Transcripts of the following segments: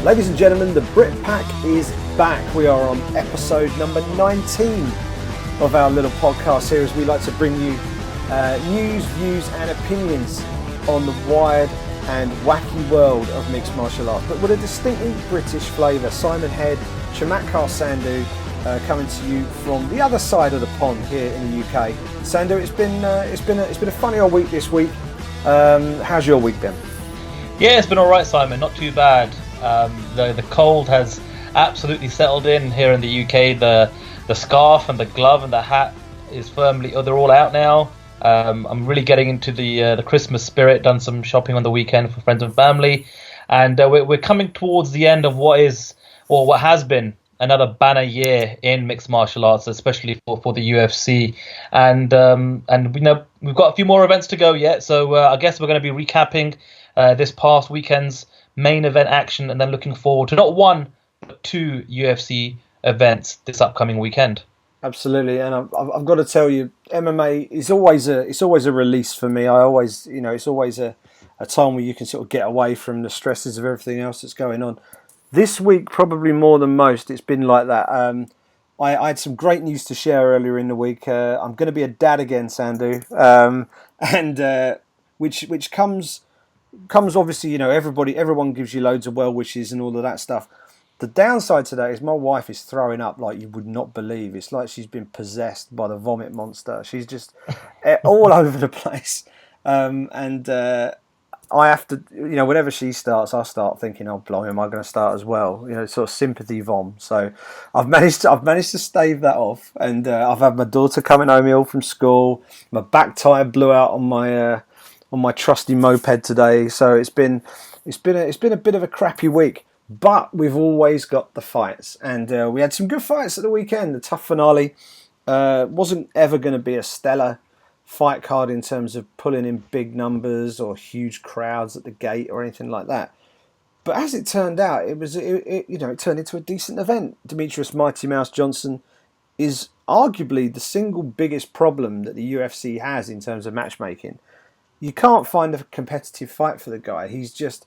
Ladies and gentlemen, the Brit Pack is back. We are on episode number 19 of our little podcast here, as we like to bring you news, views and opinions on the wild and wacky world of mixed martial arts, but with a distinctly British flavour. Simon Head, Chamatkar Sandhu, coming to you from the other side of the pond here in the UK. Sandhu, it's been a funny old week this week. How's your week been? Yeah, it's been all right, Simon. Not too bad. The cold has absolutely settled in here in the UK. The scarf and the glove and the hat is firmly. They're all out now. I'm really getting into the Christmas spirit. Done some shopping on the weekend for friends and family, and we're coming towards the end of what has been another banner year in mixed martial arts, especially for the UFC. And we've got a few more events to go yet. So I guess we're going to be recapping this past weekend's main event action, and then looking forward to not one but two UFC events this upcoming weekend. Absolutely, and I've got to tell you, MMA is always a release for me. It's always a time where you can sort of get away from the stresses of everything else that's going on. This week, probably more than most, it's been like that. I had some great news to share earlier in the week. I'm going to be a dad again, Sandhu, and which comes obviously, everyone gives you loads of well wishes and all of that stuff. The downside to that is my wife is throwing up like you would not believe. It's like she's been possessed by the vomit monster. She's just all over the place. I have to, whenever she starts, I start thinking, oh, blimey, am I going to start as well? Sort of sympathy vom. So I've managed to stave that off. And I've had my daughter coming home ill from school. My back tyre blew out on my trusty moped today. So it's been a bit of a crappy week. But we've always got the fights, and we had some good fights at the weekend. The TUF Finale wasn't ever going to be a stellar fight card in terms of pulling in big numbers or huge crowds at the gate or anything like that. But as it turned out, it turned into a decent event. Demetrius Mighty Mouse Johnson is arguably the single biggest problem that the UFC has in terms of matchmaking. You can't find a competitive fight for the guy. He is just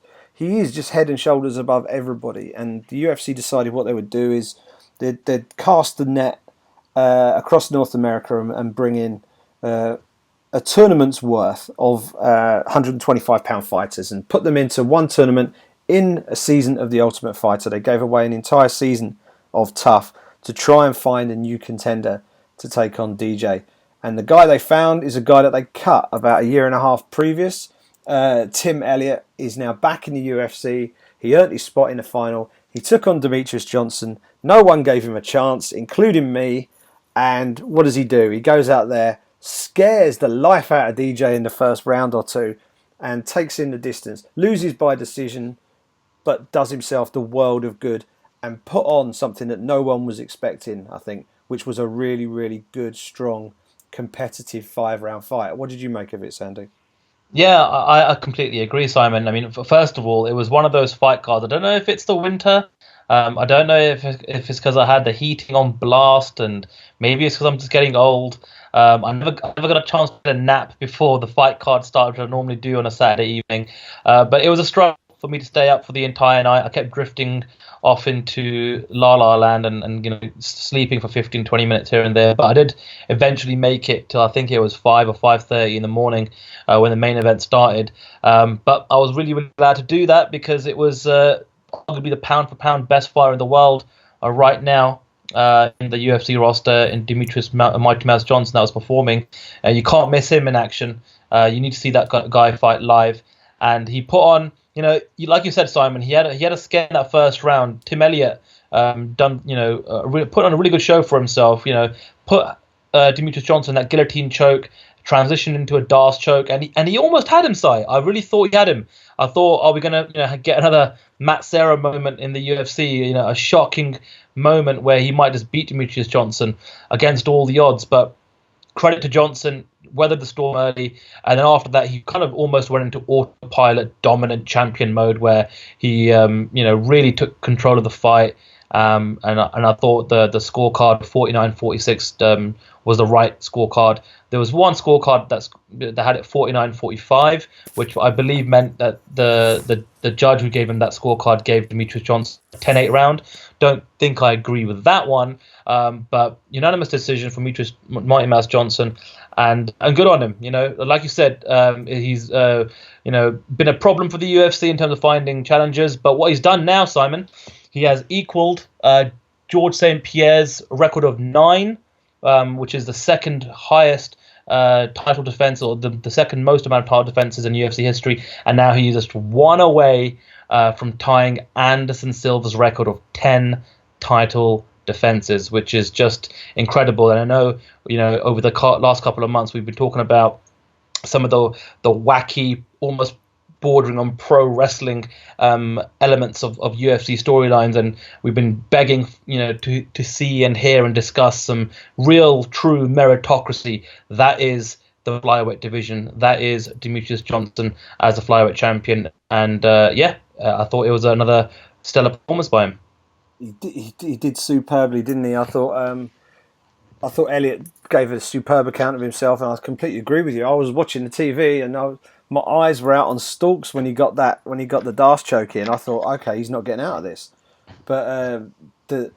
head and shoulders above everybody. And the UFC decided what they would do is they'd cast the net across North America and bring in a tournament's worth of 125-pound fighters and put them into one tournament in a season of The Ultimate Fighter. They gave away an entire season of TUF to try and find a new contender to take on DJ. And the guy they found is a guy that they cut about a year and a half previous. Tim Elliott is now back in the UFC. He earned his spot in the final. He took on Demetrius Johnson. No one gave him a chance, including me. And what does he do? He goes out there, scares the life out of DJ in the first round or two, and takes in the distance. Loses by decision, but does himself the world of good and put on something that no one was expecting, I think, which was a really, really good, strong, competitive 5-round fight. What did you make of it, Sandhu? Yeah, I completely agree, Simon. I mean, first of all, it was one of those fight cards. I don't know if it's the winter. I don't know if it's because I had the heating on blast, and maybe it's because I'm just getting old. I never got a chance to get a nap before the fight card started, which I normally do on a Saturday evening. But it was a struggle for me to stay up for the entire night. I kept drifting off into La La Land and sleeping for 15-20 minutes here and there, but I did eventually make it till I think it was 5 or 5:30 in the morning when the main event started. But I was really, really glad to do that because it was arguably the pound for pound best fighter in the world right now in the UFC roster, in Demetrius Mighty Mouse Johnson that was performing. You can't miss him in action. You need to see that guy fight live, and he put on. Like you said, Simon, he had a scare in that first round. Tim Elliott put on a really good show for himself. Put Demetrius Johnson that guillotine choke, transitioned into a Darce choke, and he almost had him, Si. I really thought he had him. I thought, are we gonna get another Matt Serra moment in the UFC? A shocking moment where he might just beat Demetrius Johnson against all the odds. But credit to Johnson, weathered the storm early, and then after that he kind of almost went into autopilot, dominant champion mode, where he really took control of the fight. And I thought the scorecard 49-46 was the right scorecard. There was one scorecard that had it 49-45, which I believe meant that the judge who gave him that scorecard gave Demetrius Johnson a 10-8 round. Don't think I agree with that one, but unanimous decision for Demetrius Mighty Mouse Johnson, and good on him. Like you said, he's been a problem for the UFC in terms of finding challengers, but what he's done now, Simon, he has equaled George St. Pierre's record of 9, which is the second highest title defense, or the second most amount of title defenses in UFC history. And now he is just one away from tying Anderson Silva's record of 10 title defenses, which is just incredible. And I know, over the last couple of months, we've been talking about some of the wacky, almost bordering on pro wrestling elements of UFC storylines, and we've been begging to see and hear and discuss some real true meritocracy. That is the flyweight division. That is Demetrius Johnson as the flyweight champion, and I thought it was another stellar performance by him. He did superbly, didn't he? I thought Elliot gave a superb account of himself, and I completely agree with you. I was watching the TV, and my eyes were out on stalks when he got the Darce choke in. I thought, okay, he's not getting out of this. But the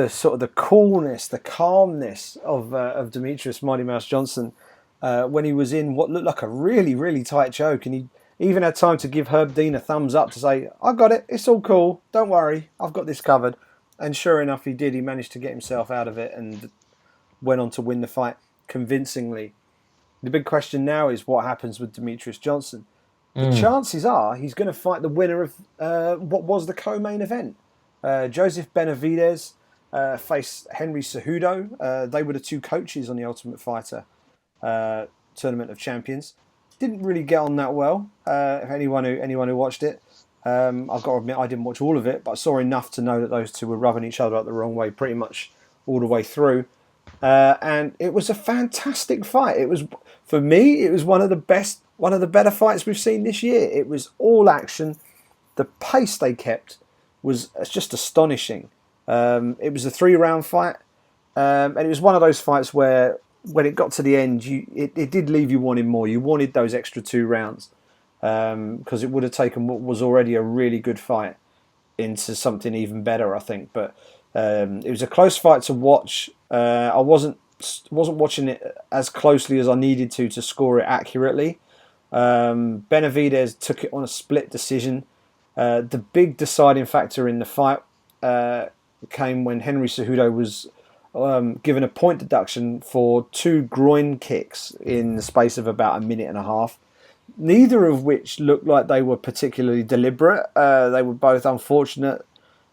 sort of the coolness, the calmness of Demetrius Mighty Mouse Johnson when he was in what looked like a really, really tight choke, and he even had time to give Herb Dean a thumbs up to say, I got it, it's all cool, don't worry, I've got this covered. And sure enough, he did. He managed to get himself out of it and went on to win the fight convincingly. The big question now is what happens with Demetrius Johnson. The chances are he's going to fight the winner of what was the co-main event. Joseph Benavidez faced Henry Cejudo. They were the two coaches on the Ultimate Fighter Tournament of Champions. Didn't really get on that well. Anyone who watched it, I've got to admit I didn't watch all of it, but I saw enough to know that those two were rubbing each other up the wrong way pretty much all the way through. And it was a fantastic fight. It was, for me, it was one of the better fights we've seen this year. It was all action. The pace they kept was just astonishing. It was a 3-round fight, and it was one of those fights where when it got to the end, it did leave you wanting more. You wanted those extra 2 rounds because it would have taken what was already a really good fight into something even better, I think. But it was a close fight to watch. I wasn't watching it as closely as I needed to score it accurately. Benavidez took it on a split decision. The big deciding factor in the fight came when Henry Cejudo was given a point deduction for 2 groin kicks in the space of about a minute and a half, neither of which looked like they were particularly deliberate. They were both unfortunate.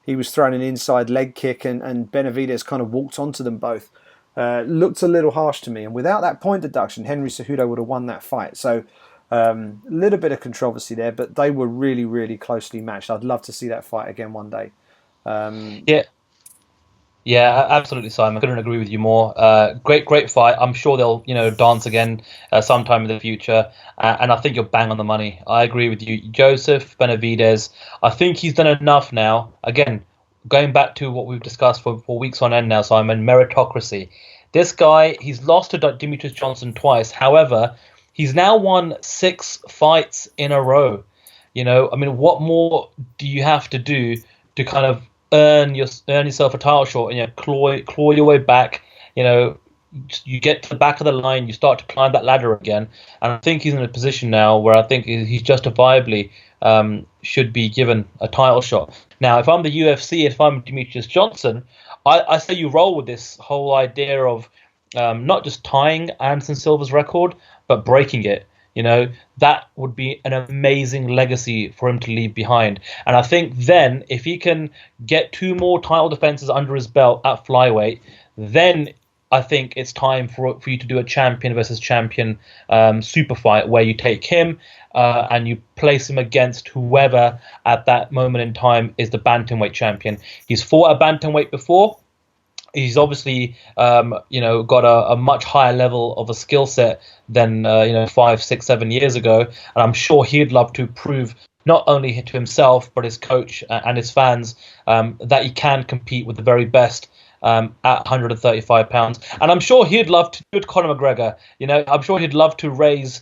He was throwing an inside leg kick, and Benavidez kind of walked onto them both. Looked a little harsh to me, and without that point deduction, Henry Cejudo would have won that fight. So a little bit of controversy there, but they were really, really closely matched. I'd love to see that fight again one day. Yeah, absolutely, Simon. Couldn't agree with you more. Great fight. I'm sure they'll, dance again sometime in the future. And I think you're bang on the money. I agree with you. Joseph Benavidez, I think he's done enough now. Again, going back to what we've discussed for weeks on end now, Simon, meritocracy. This guy, he's lost to Demetrius Johnson twice. However, he's now won 6 fights in a row. What more do you have to do to kind of earn yourself a title shot and claw your way back? You get to the back of the line, you start to climb that ladder again, and I think he's in a position now where I think he's justifiably should be given a title shot. Now, if I'm the UFC, if I'm Demetrius Johnson, I say you roll with this whole idea of not just tying Anderson Silva's record, but breaking it. That would be an amazing legacy for him to leave behind. And I think then, if he can get 2 more title defenses under his belt at flyweight, then I think it's time for you to do a champion versus champion super fight where you take him and you place him against whoever at that moment in time is the bantamweight champion. He's fought a bantamweight before. He's obviously, got a much higher level of a skill set than 5, 6, 7 years ago, and I'm sure he'd love to prove not only to himself but his coach and his fans that he can compete with the very best at 135 pounds. And I'm sure he'd love to do it, Conor McGregor. I'm sure he'd love to raise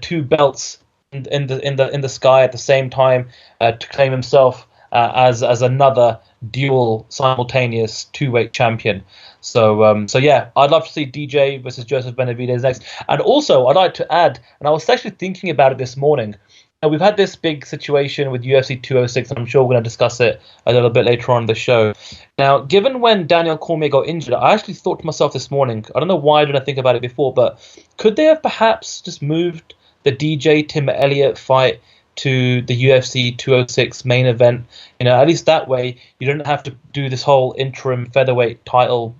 two belts in the sky at the same time to claim himself as another dual simultaneous two-weight champion. So yeah, I'd love to see DJ versus Joseph Benavidez next. And also, I'd like to add, and I was actually thinking about it this morning. We've had this big situation with UFC 206, and I'm sure we're going to discuss it a little bit later on in the show. Now, given when Daniel Cormier got injured, I actually thought to myself this morning, I don't know why I didn't think about it before, but could they have perhaps just moved the DJ Tim Elliott fight to the UFC 206 main event? At least that way you don't have to do this whole interim featherweight title,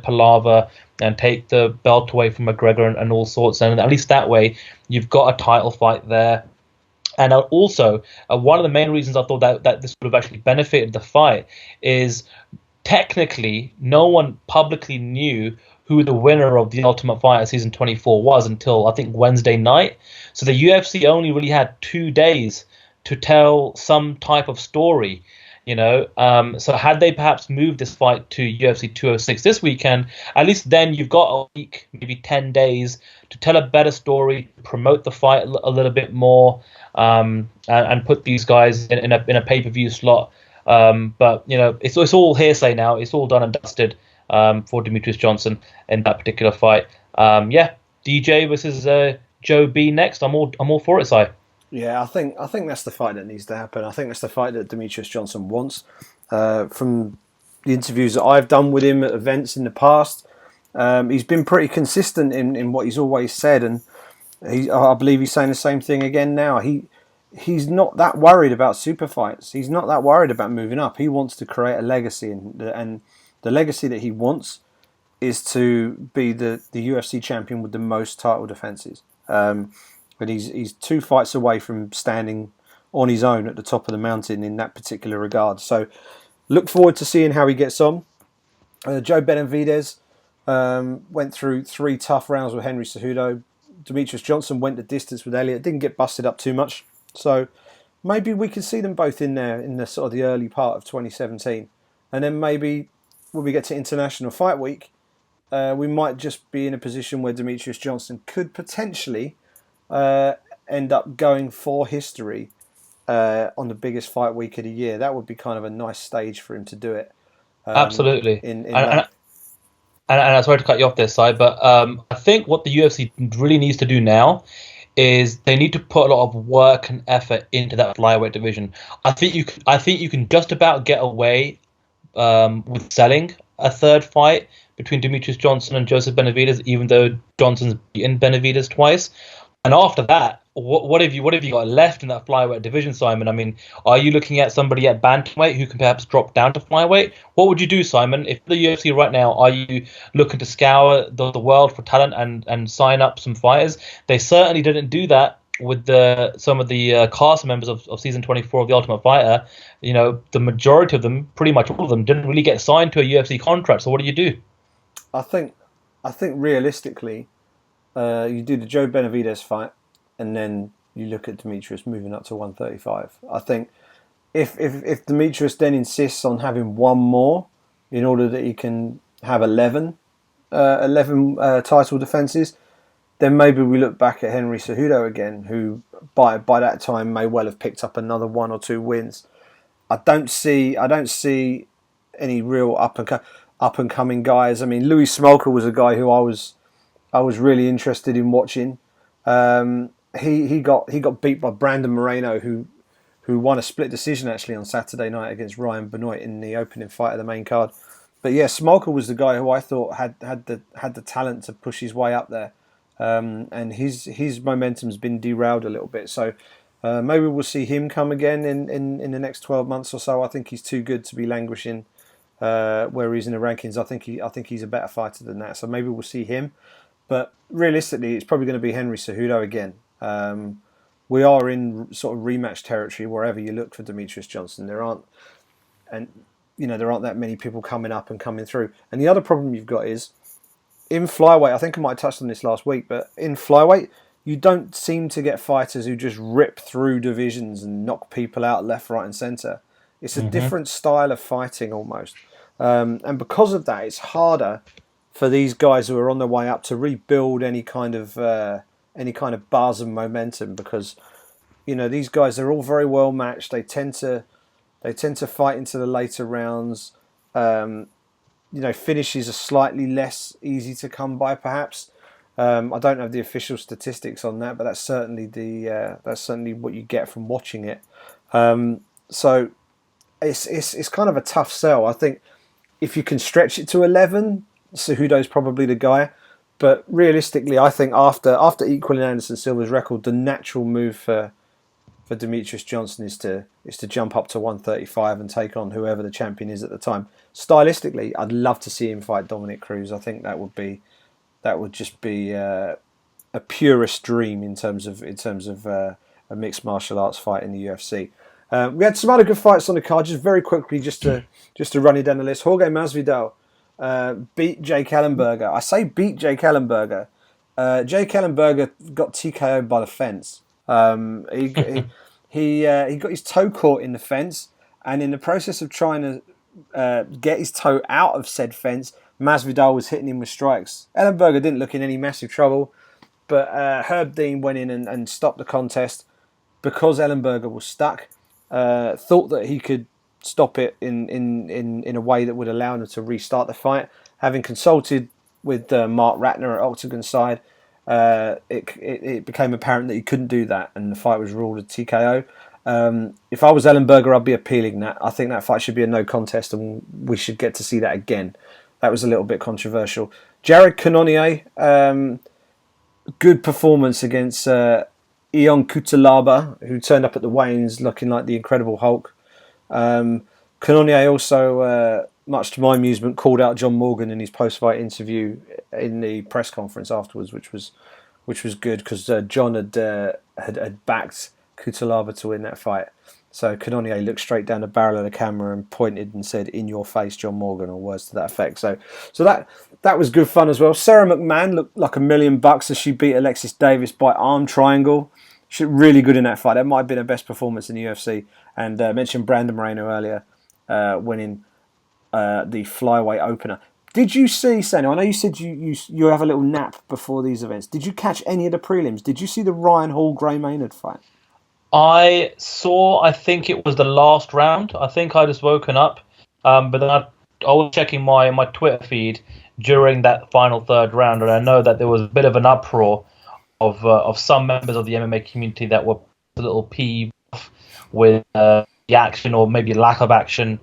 palaver and take the belt away from McGregor and all sorts. And at least that way you've got a title fight there. And also, one of the main reasons I thought that this would have actually benefited the fight is technically no one publicly knew who the winner of the Ultimate Fighter Season 24 was until, I think, Wednesday night. So the UFC only really had 2 days to tell some type of story. So had they perhaps moved this fight to UFC 206 this weekend, at least then you've got a week, maybe 10 days to tell a better story, promote the fight a little bit more, and put these guys in a pay-per-view slot. But it's all hearsay now. It's all done and dusted for Demetrius Johnson in that particular fight. DJ versus Joe B next. I'm all for it, Si. Yeah, I think that's the fight that needs to happen. I think that's the fight that Demetrius Johnson wants. From the interviews that I've done with him at events in the past, he's been pretty consistent in what he's always said, and I believe he's saying the same thing again now. He's not that worried about super fights. He's not that worried about moving up. He wants to create a legacy, and the legacy that he wants is to be the UFC champion with the most title defenses. But he's 2 fights away from standing on his own at the top of the mountain in that particular regard. So look forward to seeing how he gets on. Joe Benavidez went through 3 tough rounds with Henry Cejudo. Demetrius Johnson went the distance with Elliott. Didn't get busted up too much. So maybe we can see them both in there in the sort of the early part of 2017. And then maybe when we get to International Fight Week, we might just be in a position where Demetrius Johnson could potentially end up going for history on the biggest fight week of the year. That would be kind of a nice stage for him to do it. Absolutely. And I'm sorry to cut you off this side, but I think what the UFC really needs to do now is they need to put a lot of work and effort into that flyweight division. I think you can just about get away with selling a third fight between Demetrius Johnson and Joseph Benavidez, even though Johnson's beaten Benavidez twice. And after that, what have you got left in that flyweight division, Simon? I mean, are you looking at somebody at bantamweight who can perhaps drop down to flyweight? What would you do, Simon, if the UFC right now? Are you looking to scour the world for talent and sign up some fighters? They certainly didn't do that with some of the cast members of season 24 of The Ultimate Fighter. The majority of them, pretty much all of them, didn't really get signed to a UFC contract. So what do you do? I think realistically, you do the Joe Benavidez fight, and then you look at Demetrius moving up to 135. I think if Demetrius then insists on having one more in order that he can have 11 title defenses, then maybe we look back at Henry Cejudo again, who by that time may well have picked up another 1 or 2 wins. I don't see any real up and coming guys. I mean, Louis Smolka was a guy who I was really interested in watching. He got beat by Brandon Moreno, who won a split decision actually on Saturday night against Ryan Benoit in the opening fight of the main card. But yeah, Smolka was the guy who I thought had the talent to push his way up there, and his momentum's been derailed a little bit. So maybe we'll see him come again in the next 12 months or so. I think he's too good to be languishing where he's in the rankings. I think he's a better fighter than that. So maybe we'll see him. But realistically, it's probably going to be Henry Cejudo again. We are in sort of rematch territory wherever you look for Demetrius Johnson. There aren't, and there aren't that many people coming up and coming through. And the other problem you've got is in flyweight. I think I might have touched on this last week, but in flyweight, you don't seem to get fighters who just rip through divisions and knock people out left, right, and centre. It's a different style of fighting almost, and because of that, it's harder for these guys who are on their way up to rebuild any kind of buzz and momentum, because these guys, they're all very well matched. They tend to fight into the later rounds. Finishes are slightly less easy to come by, perhaps. I don't have the official statistics on that, but that's certainly what you get from watching it. So it's kind of a tough sell. I think if you can stretch it to 11, Cejudo's probably the guy. But realistically, I think after equaling Anderson Silva's record, the natural move for Demetrius Johnson is to jump up to 135 and take on whoever the champion is at the time. Stylistically, I'd love to see him fight Dominic Cruz. I think that would just be a purist dream in terms of a mixed martial arts fight in the UFC. We had some other good fights on the card. Just very quickly, just to run it down the list. Jorge Masvidal beat Jake Ellenberger. I say beat Jake Ellenberger. Jake Ellenberger got TKO'd by the fence. He got his toe caught in the fence, and in the process of trying to get his toe out of said fence, Masvidal was hitting him with strikes. Ellenberger didn't look in any massive trouble, but Herb Dean went in and stopped the contest because Ellenberger was stuck. Thought that he could stop it in a way that would allow him to restart the fight. Having consulted with Mark Ratner at Octagon side, it became apparent that he couldn't do that, and the fight was ruled a TKO. If I was Ellenberger, I'd be appealing that. I think that fight should be a no contest, and we should get to see that again. That was a little bit controversial. Jared Cannonier, good performance against Ion Cutelaba, who turned up at the weigh-ins looking like the Incredible Hulk. Cannonier also, much to my amusement, called out John Morgan in his post-fight interview in the press conference afterwards, which was good because John had backed Cutelaba to win that fight. So Cannonier looked straight down the barrel of the camera and pointed and said, "In your face, John Morgan," or words to that effect. So that was good fun as well. Sarah McMahon looked like $1,000,000 as she beat Alexis Davis by arm triangle. She looked really good in that fight. That might have been her best performance in the UFC. And mentioned Brandon Moreno earlier, winning the flyweight opener. Did you see, Sandhu? I know you said you have a little nap before these events. Did you catch any of the prelims? Did you see the Ryan Hall Gray Maynard fight? I think it was the last round. I think I just woken up, but then I was checking my Twitter feed during that final third round, and I know that there was a bit of an uproar of some members of the MMA community that were a little peeved with the action or maybe lack of action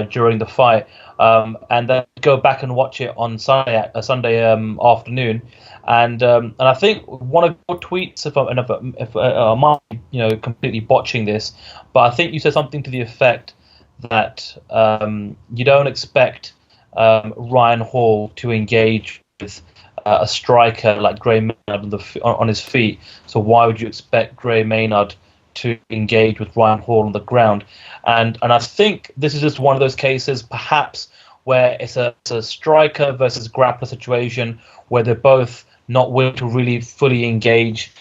during the fight, and then go back and watch it on Sunday afternoon, and I think one of your tweets, if I might completely botching this, but I think you said something to the effect that you don't expect Ryan Hall to engage with a striker like Gray Maynard on his feet, so why would you expect Gray Maynard to engage with Ryan Hall on the ground? And I think this is just one of those cases, perhaps, where it's a striker versus grappler situation where they're both not willing to really fully engage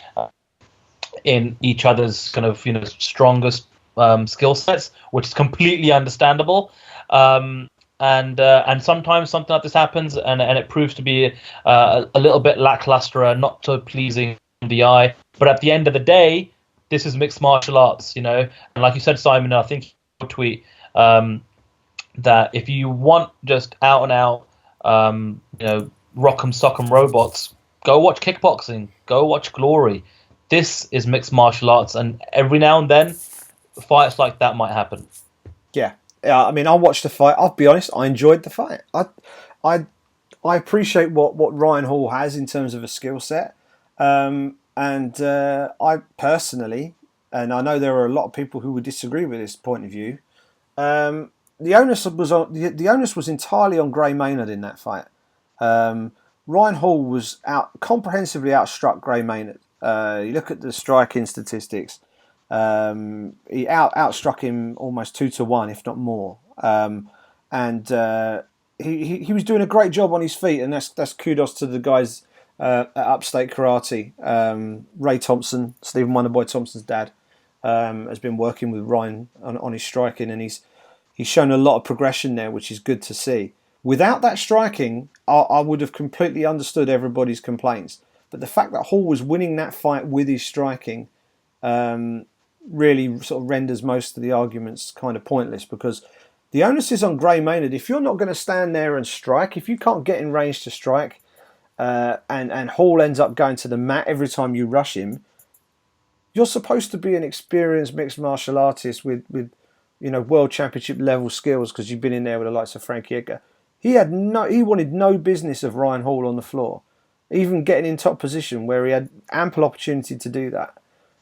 in each other's kind of strongest skill sets, which is completely understandable. And sometimes something like this happens, and it proves to be a little bit lackluster, not so pleasing to the eye. But at the end of the day, this is mixed martial arts, and like you said, Simon, I think your tweet that if you want just out and out, rock'em sock'em robots, go watch kickboxing, go watch Glory. This is mixed martial arts, and every now and then, fights like that might happen. Yeah. I mean, I watched the fight. I'll be honest, I enjoyed the fight. I appreciate what Ryan Hall has in terms of a skill set. And I personally, and I know there are a lot of people who would disagree with this point of view, the onus was entirely on Gray Maynard in that fight. Ryan Hall was comprehensively outstruck Gray Maynard. You look at the striking statistics. He outstruck him almost 2-1, if not more. and he was doing a great job on his feet, and that's kudos to the guys at Upstate Karate. Ray Thompson, Stephen Wonderboy Thompson's dad, has been working with Ryan on his striking, and he's shown a lot of progression there, which is good to see. Without that striking, I would have completely understood everybody's complaints. But the fact that Hall was winning that fight with his striking really sort of renders most of the arguments kind of pointless, because the onus is on Gray Maynard. If you're not going to stand there and strike, if you can't get in range to strike, and Hall ends up going to the mat every time you rush him, you're supposed to be an experienced mixed martial artist with world championship level skills, because you've been in there with the likes of Frankie Edgar. He wanted no business of Ryan Hall on the floor, even getting in top position where he had ample opportunity to do that.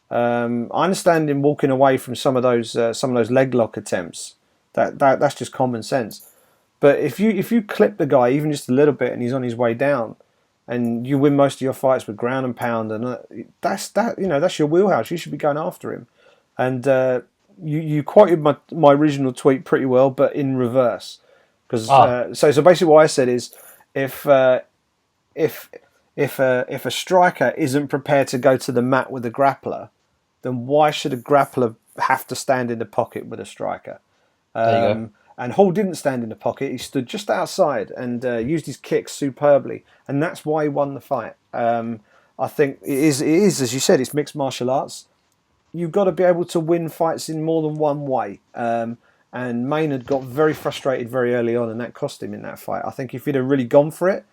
I understand him walking away from some of those leg lock attempts. That's just common sense. But if you clip the guy even just a little bit and he's on his way down, and you win most of your fights with ground and pound, and that's your wheelhouse. You should be going after him. And you quoted my original tweet pretty well, but in reverse. Because so basically what I said is, if a striker isn't prepared to go to the mat with a grappler, then why should a grappler have to stand in the pocket with a striker? There you go. And Hall didn't stand in the pocket. He stood just outside and used his kicks superbly, and that's why he won the fight. I think it is, as you said, it's mixed martial arts. You've got to be able to win fights in more than one way. And Maynard got very frustrated very early on, and that cost him in that fight. I think if he'd have really gone for it,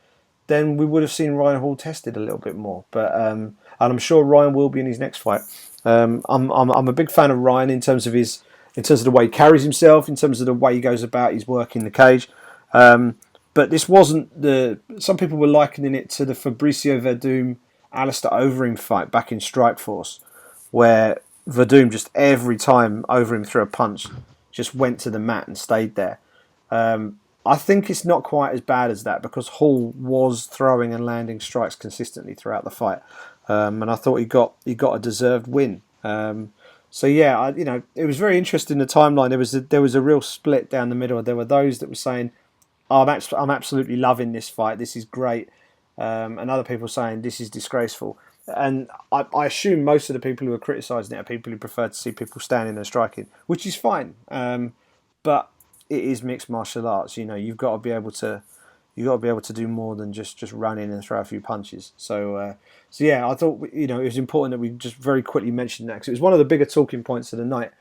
then we would have seen Ryan Hall tested a little bit more. But and I'm sure Ryan will be in his next fight. I'm a big fan of Ryan in terms of the way he carries himself, in terms of the way he goes about his work in the cage. But this wasn't some people were likening it to the Fabricio Verdum Alistair Overeem fight back in Strikeforce, where Verdum just every time Overeem threw a punch just went to the mat and stayed there. I think it's not quite as bad as that, because Hall was throwing and landing strikes consistently throughout the fight, and I thought he got a deserved win. So yeah, it was very interesting. The timeline, there was a real split down the middle. There were those that were saying, "Oh, I'm absolutely loving this fight. This is great," and other people saying this is disgraceful. And I assume most of the people who are criticising it are people who prefer to see people standing and striking, which is fine. But it is mixed martial arts. You've got to be able to do more than just run in and throw a few punches. So yeah, I thought it was important that we just very quickly mentioned that, because it was one of the bigger talking points of the night.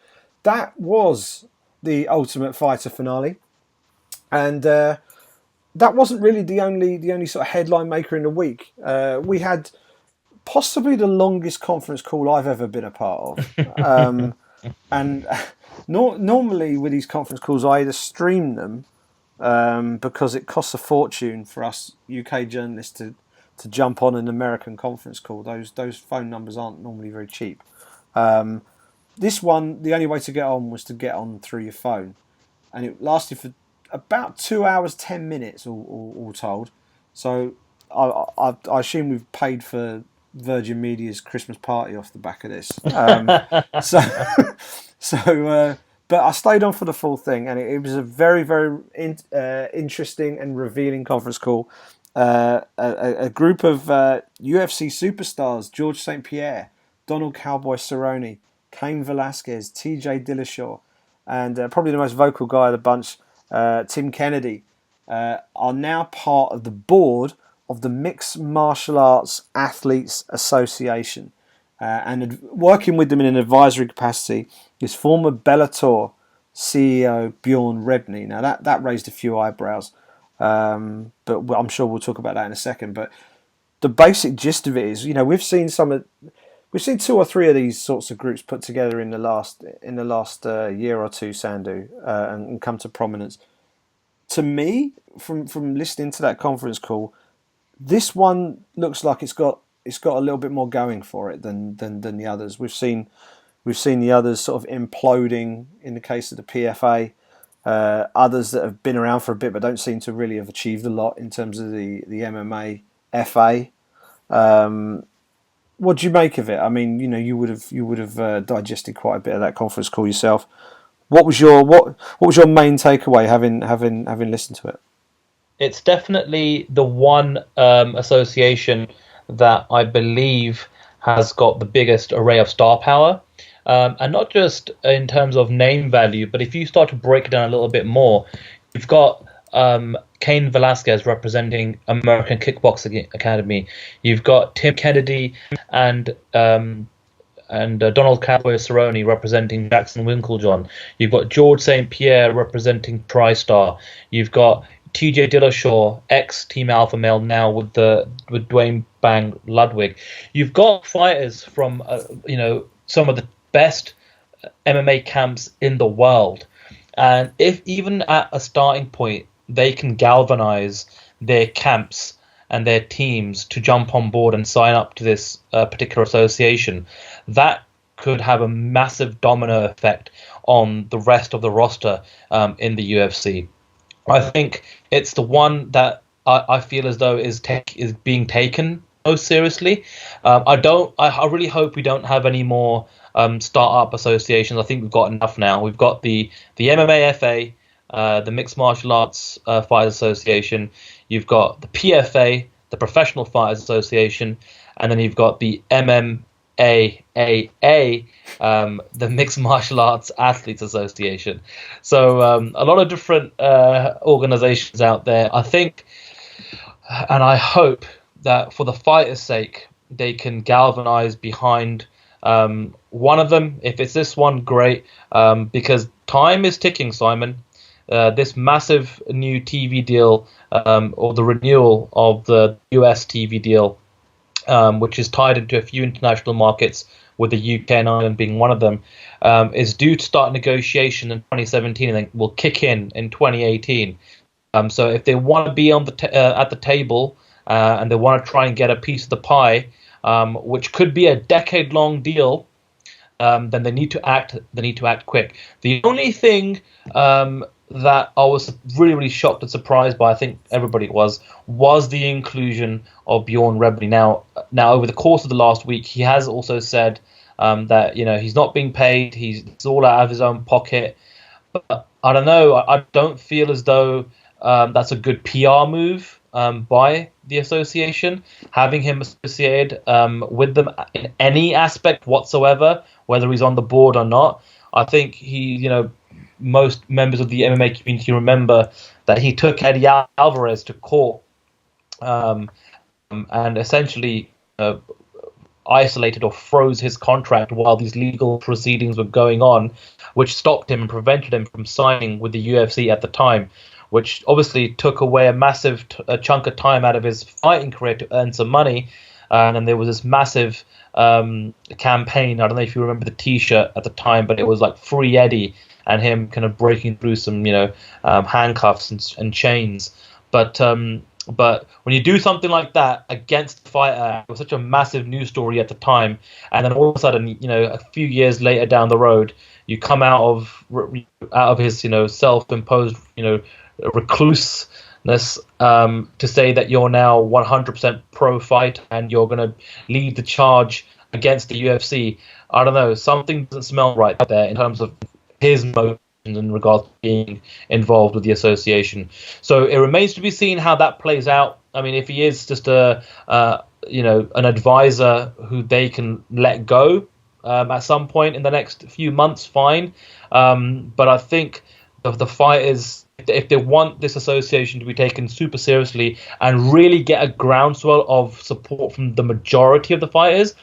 That was the Ultimate Fighter finale, and that wasn't really the only sort of headline maker in the week. We had possibly the longest conference call I've ever been a part of. And normally with these conference calls, I either stream them because it costs a fortune for us UK journalists to jump on an American conference call. Those phone numbers aren't normally very cheap. This one, the only way to get on was to get on through your phone, and it lasted for about 2 hours 10 minutes, all told. So I assume we've paid for Virgin Media's Christmas party off the back of this. But I stayed on for the full thing, and it was a very, very interesting and revealing conference call. A group of UFC superstars: George St. Pierre, Donald Cowboy Cerrone, Cain Velasquez, TJ Dillashaw, and probably the most vocal guy of the bunch, Tim Kennedy, are now part of the board of the Mixed Martial Arts Athletes Association, and working with them in an advisory capacity is former Bellator CEO Bjorn Rebney. Now that raised a few eyebrows, but I'm sure we'll talk about that in a second. But the basic gist of it is, we've seen two or three of these sorts of groups put together in the last year or two, Sandhu, and come to prominence. To me, from listening to that conference call, this one looks like it's got a little bit more going for it than the others. We've seen the others sort of imploding in the case of the PFA. Others that have been around for a bit but don't seem to really have achieved a lot in terms of the MMA FA. What do you make of it? I mean, you would have digested quite a bit of that conference call yourself. what was your main takeaway having listened to it? It's definitely the one association that I believe has got the biggest array of star power. And not just in terms of name value, but if you start to break it down a little bit more, you've got Cain Velasquez representing American Kickboxing Academy. You've got Tim Kennedy and Donald Cowboy Cerrone representing Jackson Winklejohn. You've got George St. Pierre representing TriStar. You've got TJ Dillashaw, ex Team Alpha Male, now with Dwayne Bang Ludwig. You've got fighters from some of the best MMA camps in the world, and if even at a starting point they can galvanize their camps and their teams to jump on board and sign up to this particular association, that could have a massive domino effect on the rest of the roster in the UFC. I think it's the one that I feel as though is being taken most seriously. I really hope we don't have any more start-up associations. I think we've got enough now. We've got the MMAFA, the Mixed Martial Arts Fighters Association. You've got the PFA, the Professional Fighters Association, and then you've got the MMAAA, the Mixed Martial Arts Athletes Association. So a lot of different organizations out there. I think, and I hope that for the fighters' sake, they can galvanize behind one of them. If it's this one, great, because time is ticking, Simon. This massive new TV deal, or the renewal of the US TV deal, which is tied into a few international markets, with the UK and Ireland being one of them, is due to start negotiation in 2017 and then will kick in 2018. So if they want to be on at the table and they want to try and get a piece of the pie, which could be a decade-long deal, then they need to act. They need to act quick. The only thing that I was really, really shocked and surprised by, I think everybody was the inclusion of Bjorn Rebney. Now, over the course of the last week, he has also said that he's not being paid. It's all out of his own pocket. But I don't know. I don't feel as though that's a good PR move by the association, having him associated with them in any aspect whatsoever, whether he's on the board or not. I think most members of the MMA community remember that he took Eddie Alvarez to court and essentially isolated or froze his contract while these legal proceedings were going on, which stopped him and prevented him from signing with the UFC at the time, which obviously took away a massive chunk of time out of his fighting career to earn some money. And then there was this massive campaign. I don't know if you remember the T-shirt at the time, but it was like Free Eddie, and him kind of breaking through some, handcuffs and chains. But when you do something like that against the fighter, it was such a massive news story at the time, and then all of a sudden, a few years later down the road, you come out of his, self-imposed, recluseness to say that you're now 100% pro-fight and you're going to lead the charge against the UFC. I don't know, something doesn't smell right there in terms of his motives in regards to being involved with the association. So it remains to be seen how that plays out. I mean, if he is just an advisor who they can let go at some point in the next few months, fine. But I think the fighters, if they want this association to be taken super seriously and really get a groundswell of support from the majority of the fighters,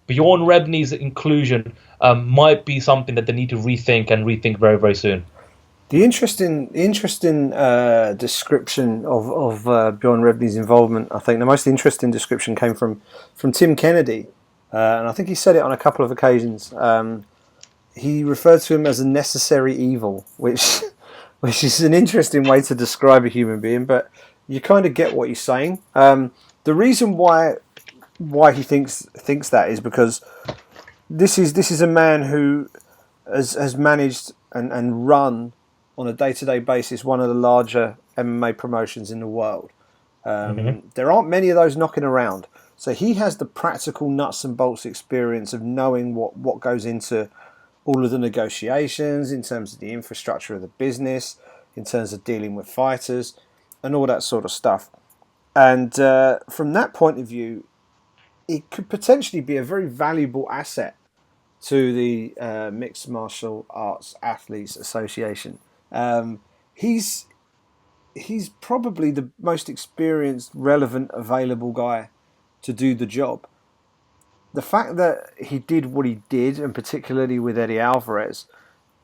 Bjorn Rebney's inclusion might be something that they need to rethink very, very soon. The interesting description of Bjorn Rebney's involvement, I think the most interesting description came from Tim Kennedy, and I think he said it on a couple of occasions. He referred to him as a necessary evil, which is an interesting way to describe a human being, but you kind of get what he's saying. The reason why he thinks that is because this is a man who has managed and run on a day-to-day basis one of the larger MMA promotions in the world. There aren't many of those knocking around, so he has the practical nuts and bolts experience of knowing what goes into all of the negotiations, in terms of the infrastructure of the business, in terms of dealing with fighters, and all that sort of stuff. And from that point of view, it could potentially be a very valuable asset to the Mixed Martial Arts Athletes Association. He's probably the most experienced, relevant, available guy to do the job. The fact that he did what he did, and particularly with Eddie Alvarez,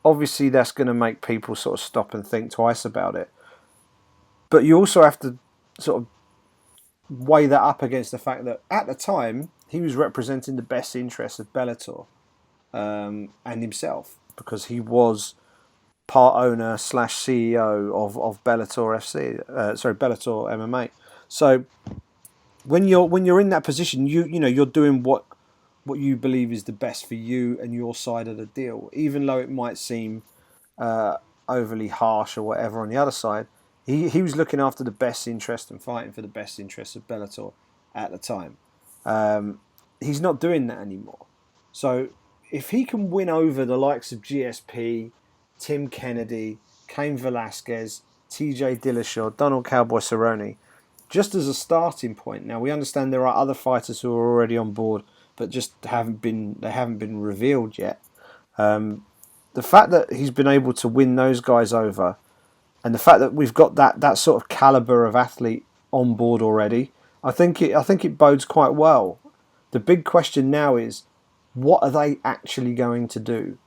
obviously that's going to make people sort of stop and think twice about it. But you also have to sort of weigh that up against the fact that at the time he was representing the best interests of Bellator and himself, because he was part owner / CEO of Bellator FC, Bellator MMA. So when you're in that position, you're doing what you believe is the best for you and your side of the deal, even though it might seem overly harsh or whatever on the other side. He was looking after the best interest and fighting for the best interest of Bellator at the time. He's not doing that anymore. So if he can win over the likes of GSP, Tim Kennedy, Cain Velasquez, TJ Dillashaw, Donald Cowboy Cerrone, just as a starting point. Now we understand there are other fighters who are already on board, but just haven't been revealed yet. The fact that he's been able to win those guys over, and the fact that we've got that sort of caliber of athlete on board already, I think it bodes quite well. The big question now is, what are they actually going to do?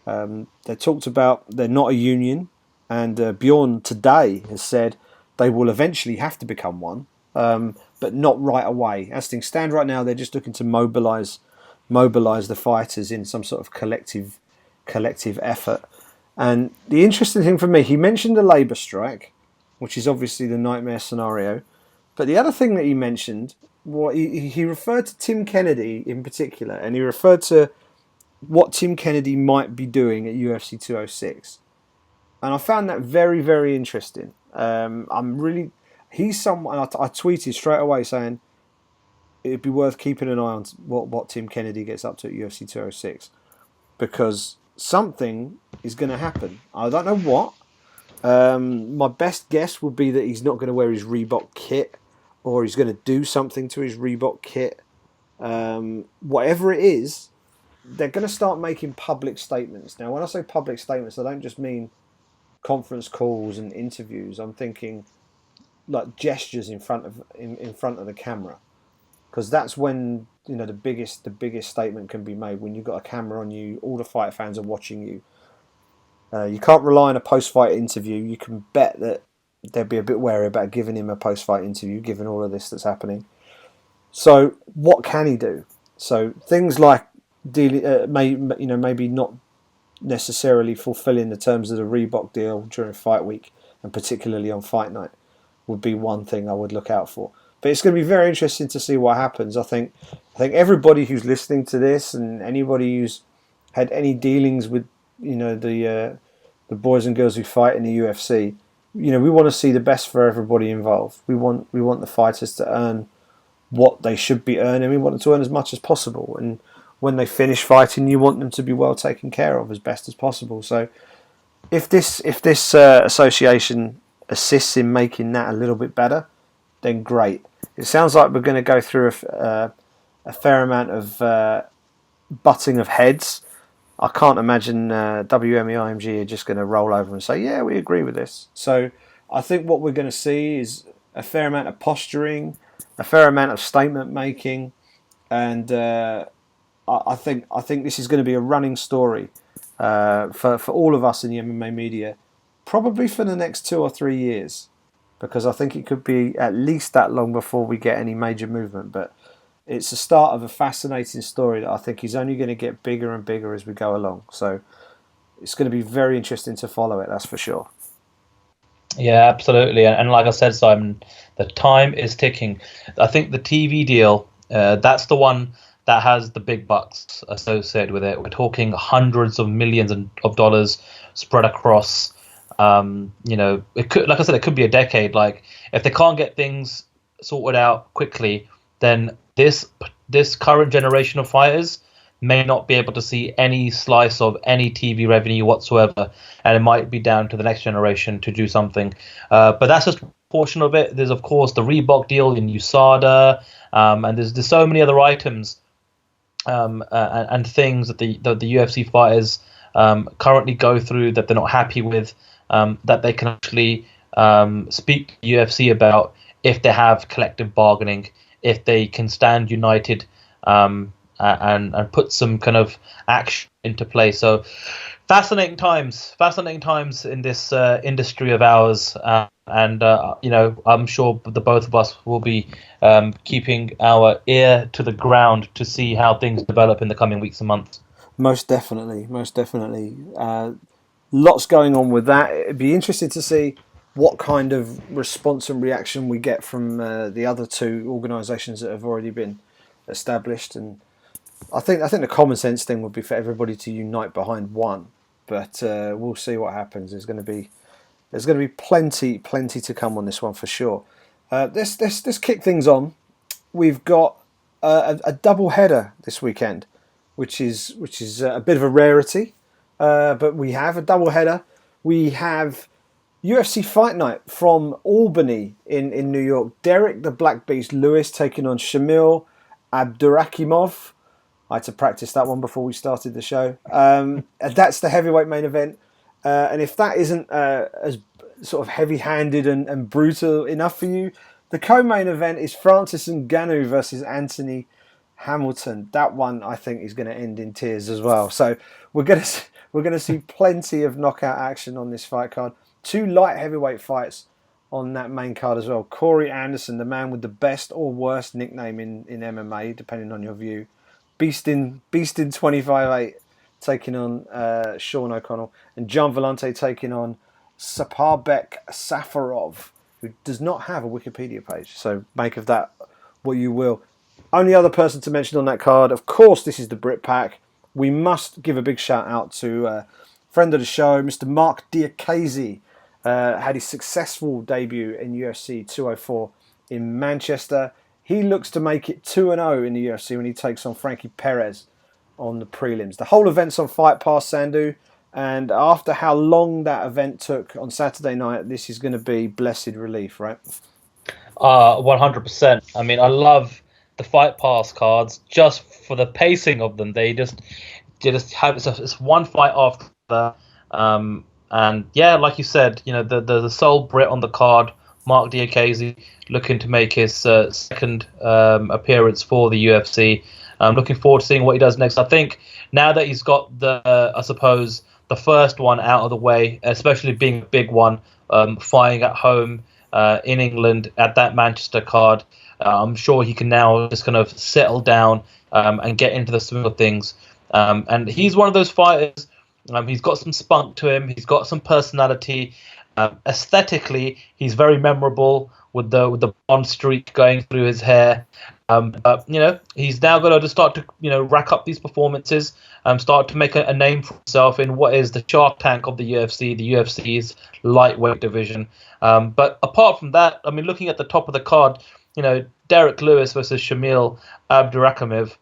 They talked about they're not a union, and Bjorn today has said they will eventually have to become one, but not right away. As things stand right now, they're just looking to mobilise the fighters in some sort of collective effort. And the interesting thing for me, he mentioned a labour strike, which is obviously the nightmare scenario. But the other thing that he mentioned, he referred to Tim Kennedy in particular, and he referred to what Tim Kennedy might be doing at UFC 206. And I found that very, very interesting. He's someone, I tweeted straight away saying it'd be worth keeping an eye on what Tim Kennedy gets up to at UFC 206, because something is going to happen. I don't know what. My best guess would be that he's not going to wear his Reebok kit, or he's going to do something to his Reebok kit. Whatever it is, they're going to start making public statements. Now, when I say public statements, I don't just mean conference calls and interviews. I'm thinking like gestures in front of the camera, because that's when the biggest statement can be made, when you've got a camera on you, all the fight fans are watching you. You can't rely on a post-fight interview. You can bet that they'd be a bit wary about giving him a post-fight interview, given all of this that's happening. So what can he do? So things like maybe not necessarily fulfilling the terms of the Reebok deal during fight week, and particularly on fight night, would be one thing I would look out for. But it's going to be very interesting to see what happens. I think everybody who's listening to this, and anybody who's had any dealings with the boys and girls who fight in the UFC, we want to see the best for everybody involved. We want the fighters to earn what they should be earning. We want them to earn as much as possible, and when they finish fighting, you want them to be well taken care of as best as possible. So if this association assists in making that a little bit better, then great. It sounds like we're going to go through a fair amount of butting of heads. I can't imagine WME IMG are just going to roll over and say, yeah, we agree with this. So I think what we're going to see is a fair amount of posturing, a fair amount of statement making, and I think this is going to be a running story for all of us in the MMA media, probably for the next 2 or 3 years, because I think it could be at least that long before we get any major movement. But it's the start of a fascinating story that I think is only going to get bigger and bigger as we go along. So it's going to be very interesting to follow it, that's for sure. Yeah, absolutely. And like I said, Simon, the time is ticking. I think the TV deal, that's the one that has the big bucks associated with it. We're talking hundreds of millions of dollars spread across. It could, like I said, it could be a decade. Like, if they can't get things sorted out quickly, then this current generation of fighters may not be able to see any slice of any TV revenue whatsoever, and it might be down to the next generation to do something. But that's just a portion of it. There's of course the Reebok deal in USADA, and there's so many other items and things that the UFC fighters currently go through that they're not happy with, that they can actually speak to UFC about if they have collective bargaining, if they can stand united, and put some kind of action into play. So fascinating times in this industry of ours, and I'm sure the both of us will be keeping our ear to the ground to see how things develop in the coming weeks and months. Most definitely. Lots going on with that. It'd be interesting to see what kind of response and reaction we get from the other two organisations that have already been established. And I think the common sense thing would be for everybody to unite behind one. But we'll see what happens. There's going to be plenty to come on this one for sure. Let's kick things on. We've got a double header this weekend, which is a bit of a rarity. But we have a double header. We have UFC Fight Night from Albany in New York. Derek the Black Beast Lewis taking on Shamil Abdurakhimov. I had to practice that one before we started the show. And that's the heavyweight main event. And if that isn't as sort of heavy-handed and brutal enough for you, the co-main event is Francis Ngannou versus Anthony Hamilton. That one I think is going to end in tears as well. So we're going to see plenty of knockout action on this fight card. 2 light heavyweight fights on that main card as well. Corey Anderson, the man with the best or worst nickname in MMA, depending on your view. Beast in 25-8 taking on Sean O'Connell. And John Vellante taking on Saparbek Safarov, who does not have a Wikipedia page. So make of that what you will. Only other person to mention on that card, of course, this is the Brit Pack. We must give a big shout out to friend of the show, Mr. Mark Diakese. Had his successful debut in UFC 204 in Manchester. He looks to make it 2-0 in the UFC when he takes on Frankie Perez on the prelims. The whole event's on Fight Pass, Sandhu, and after how long that event took on Saturday night, this is going to be blessed relief, right? 100%. I mean, I love the Fight Pass cards just for the pacing of them. They just have it's one fight after the and yeah, like you said, the sole Brit on the card, Mark Diakese, looking to make his second appearance for the UFC. I'm looking forward to seeing what he does next. I think now that he's got the first one out of the way, especially being a big one, fighting at home in England at that Manchester card, I'm sure he can now just kind of settle down and get into the swing of things. And he's one of those fighters. He's got some spunk to him. He's got some personality. Aesthetically, he's very memorable with the blonde streak going through his hair. But he's now got to start to rack up these performances, start to make a name for himself in what is the Shark Tank of the UFC, the UFC's lightweight division. But apart from that, I mean, looking at the top of the card, Derek Lewis versus Shamil Abdurakhimov.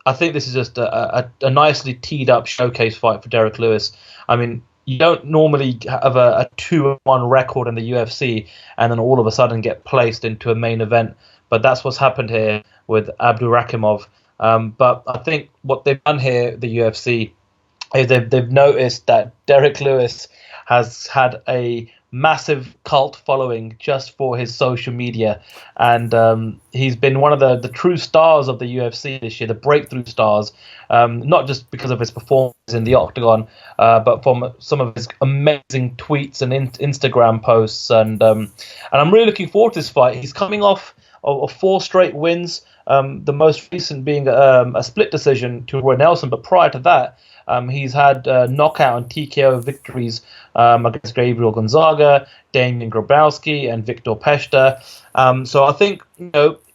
I think this is just a nicely teed up showcase fight for Derek Lewis. I mean, you don't normally have a 2-1 record in the UFC and then all of a sudden get placed into a main event. But that's what's happened here with Abdurakhimov. But I think what they've done here, the UFC, is they've noticed that Derek Lewis has had a massive cult following just for his social media, and he's been one of the true stars of the UFC this year, the breakthrough stars, not just because of his performance in the octagon, but from some of his amazing tweets and Instagram posts, and I'm really looking forward to this fight. He's coming off of 4 straight wins, the most recent being a split decision to Roy Nelson, but prior to that, he's had knockout and TKO victories against Gabriel Gonzaga, Damian Grabowski, and Victor Pesta. So I think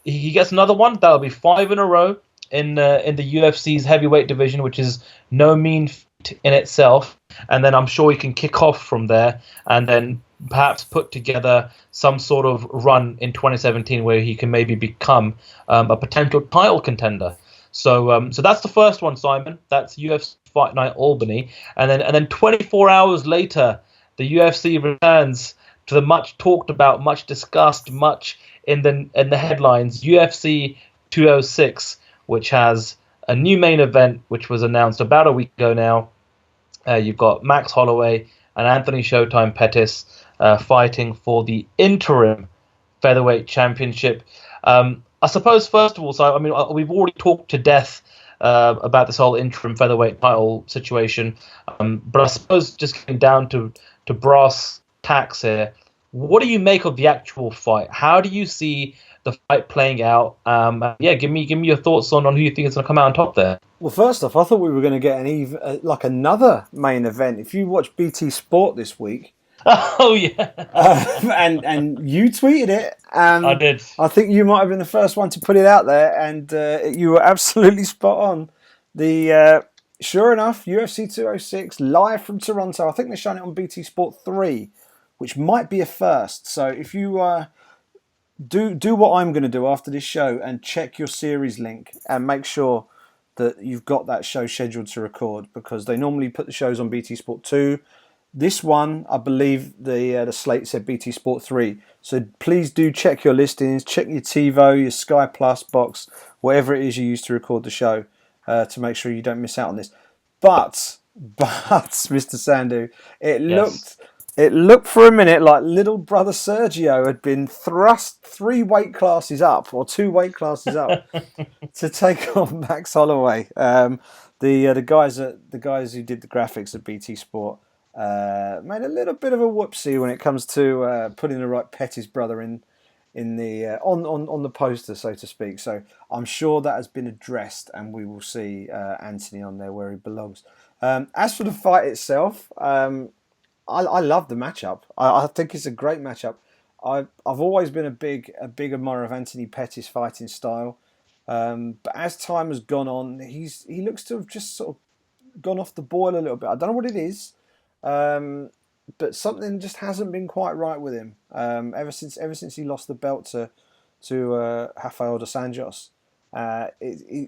he gets another one. That'll be 5 in a row in the UFC's heavyweight division, which is no mean feat in itself. And then I'm sure he can kick off from there, and then perhaps put together some sort of run in 2017 where he can maybe become a potential title contender. So that's the first one, Simon. That's UFC Fight Night Albany, and then 24 hours later, the UFC returns to the much talked about, much discussed, much in the headlines, UFC 206, which has a new main event, which was announced about a week ago now. You've got Max Holloway and Anthony Showtime Pettis fighting for the interim featherweight championship. I suppose, first of all, so I mean, we've already talked to death about this whole interim featherweight title situation, but I suppose just getting down to brass tacks here, what do you make of the actual fight? How do you see the fight playing out? Yeah, give me your thoughts on who you think is going to come out on top there. Well, first off, I thought we were going to get another main event. If you watch BT Sport this week, Oh yeah, and you tweeted it. I did. I think you might have been the first one to put it out there, and you were absolutely spot on. Sure enough, UFC 206 live from Toronto. I think they're showing it on BT Sport 3, which might be a first. So if you do what I'm going to do after this show and check your series link and make sure that you've got that show scheduled to record, because they normally put the shows on BT Sport 2. This one, I believe the slate said BT Sport 3. So please do check your listings, check your TiVo, your Sky Plus box, whatever it is you use to record the show, to make sure you don't miss out on this. But Mr. Sandhu, it looked for a minute like little brother Sergio had been thrust 3 weight classes up, or 2 weight classes up, to take on Max Holloway. The guys who did the graphics at BT Sport made a little bit of a whoopsie when it comes to putting the right Pettis brother in the on the poster, so to speak. So I'm sure that has been addressed, and we will see Anthony on there where he belongs. As for the fight itself, I love the matchup. I think it's a great matchup. I've always been a big admirer of Anthony Pettis' fighting style, but as time has gone on, he looks to have just sort of gone off the boil a little bit. I don't know what it is. But something just hasn't been quite right with him. Ever since he lost the belt to Rafael dos Anjos,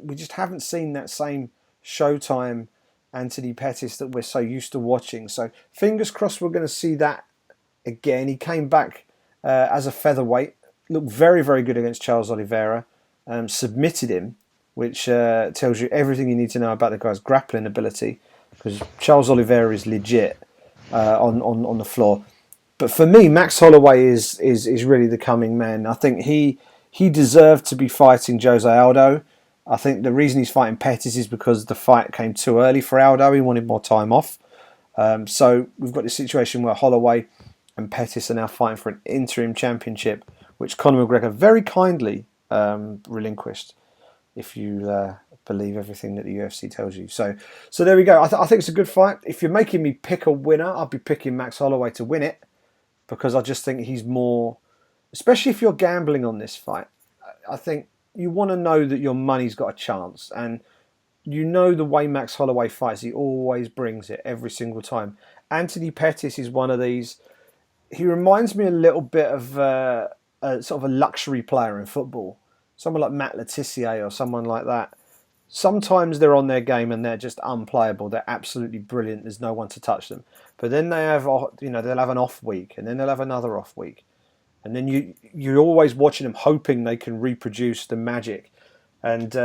we just haven't seen that same Showtime Anthony Pettis that we're so used to watching. So fingers crossed we're going to see that again. He came back as a featherweight, looked very, very good against Charles Oliveira, submitted him, which tells you everything you need to know about the guy's grappling ability, because Charles Oliveira is legit on the floor. But for me, Max Holloway is really the coming man. I think he deserved to be fighting Jose Aldo. I think the reason he's fighting Pettis is because the fight came too early for Aldo. He wanted more time off. So we've got this situation where Holloway and Pettis are now fighting for an interim championship, which Conor McGregor very kindly relinquished, if you believe everything that the UFC tells you. So there we go. I think it's a good fight. If you're making me pick a winner, I'd be picking Max Holloway to win it, because I just think he's more, especially if you're gambling on this fight, I think you want to know that your money's got a chance. And you know the way Max Holloway fights, he always brings it every single time. Anthony Pettis is one of these. He reminds me a little bit of a sort of a luxury player in football. Someone like Matt Letizia or someone like that. Sometimes they're on their game and they're just unplayable. They're absolutely brilliant. There's no one to touch them. But then they have, they'll have an off week, and then they'll have another off week, and then you're always watching them, hoping they can reproduce the magic. And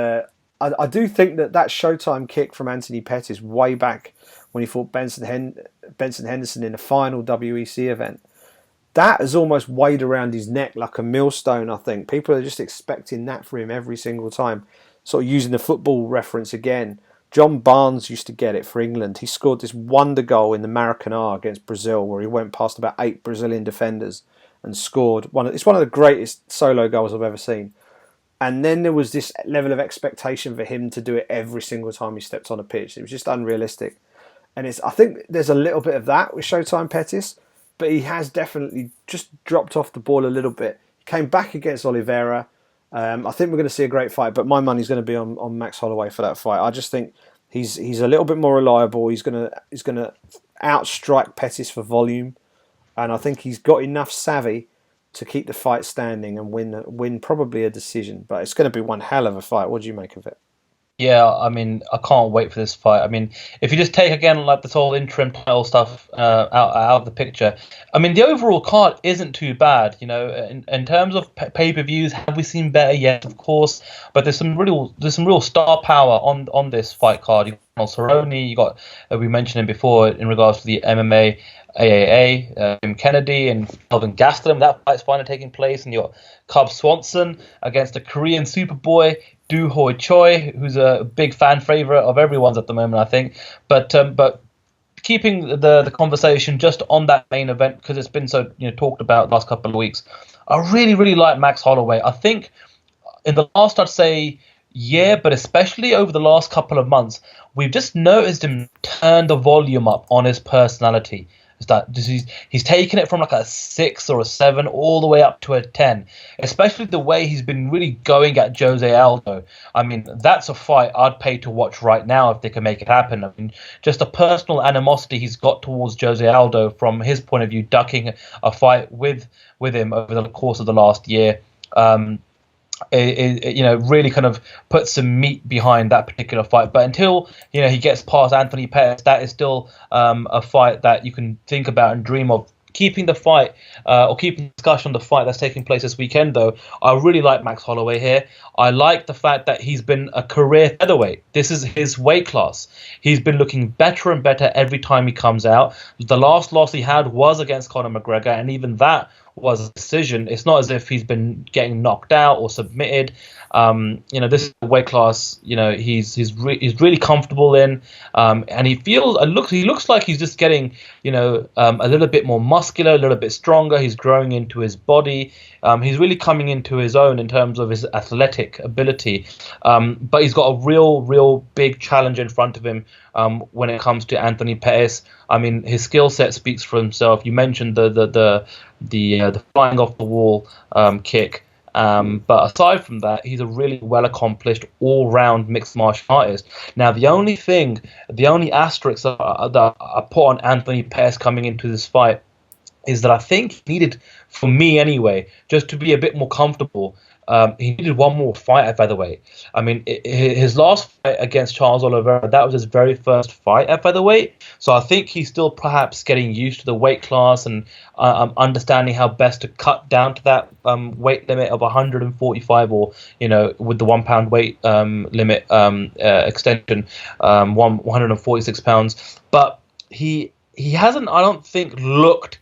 I do think that Showtime kick from Anthony Pettis way back when he fought Benson Henderson in the final WEC event, that has almost weighed around his neck like a millstone, I think. People are just expecting that for him every single time. Sort of using the football reference again. John Barnes used to get it for England. He scored this wonder goal in the Maracanã against Brazil, where he went past about 8 Brazilian defenders and scored it's one of the greatest solo goals I've ever seen. And then there was this level of expectation for him to do it every single time he stepped on a pitch. It was just unrealistic. And I think there's a little bit of that with Showtime Pettis, but he has definitely just dropped off the ball a little bit. He came back against Oliveira. I think we're going to see a great fight, but my money's going to be on Max Holloway for that fight. I just think he's a little bit more reliable. He's going to outstrike Pettis for volume, and I think he's got enough savvy to keep the fight standing and win probably a decision. But it's going to be one hell of a fight. What do you make of it? Yeah, I mean, I can't wait for this fight. I mean, if you just take again like this whole interim title stuff out of the picture, I mean, the overall card isn't too bad. In terms of pay-per-views, have we seen better? Yes, of course. But there's some real star power on this fight card. You got Cerrone, you got we mentioned him before in regards to the MMA. AAA, Jim Kennedy and Kelvin Gastelum. That fight's finally taking place, and you got Cub Swanson against a Korean Superboy, Do Hoi Choi, who's a big fan favorite of everyone's at the moment, I think. But keeping the conversation just on that main event because it's been so talked about the last couple of weeks. I really like Max Holloway. I think in the last, I'd say, year, but especially over the last couple of months, we've just noticed him turn the volume up on his personality. Is that he's taken it from like a 6 or a 7 all the way up to a 10, especially the way he's been really going at Jose Aldo. I mean, that's a fight I'd pay to watch right now if they can make it happen. I mean, just a personal animosity he's got towards Jose Aldo from his point of view, ducking a fight with him over the course of the last year. Really kind of put some meat behind that particular fight. But until he gets past Anthony Pettis, that is still a fight that you can think about and dream of. Keeping the fight or keeping the discussion on the fight that's taking place this weekend, though, I really like Max Holloway here. I like the fact that he's been a career featherweight. This is his weight class. He's been looking better and better every time he comes out. The last loss he had was against Conor McGregor, and even that was a decision. It's not as if he's been getting knocked out or submitted. This is a weight class. He's really comfortable in, and he looks like he's just getting a little bit more muscular, a little bit stronger. He's growing into his body. He's really coming into his own in terms of his athletic ability. But he's got a real big challenge in front of him when it comes to Anthony Pettis. I mean, his skill set speaks for himself. You mentioned the flying off the wall kick. But aside from that, he's a really well-accomplished, all-round mixed martial artist. Now, the only asterisk that I put on Anthony Pettis coming into this fight is that I think he needed, for me anyway, just to be a bit more comfortable, he needed one more fight at featherweight. I mean, his last fight against Charles Oliveira, that was his very first fight at featherweight. So I think he's still perhaps getting used to the weight class and understanding how best to cut down to that weight limit of 145 or, with the 1 pound weight limit extension, 146 pounds. But he hasn't, I don't think, looked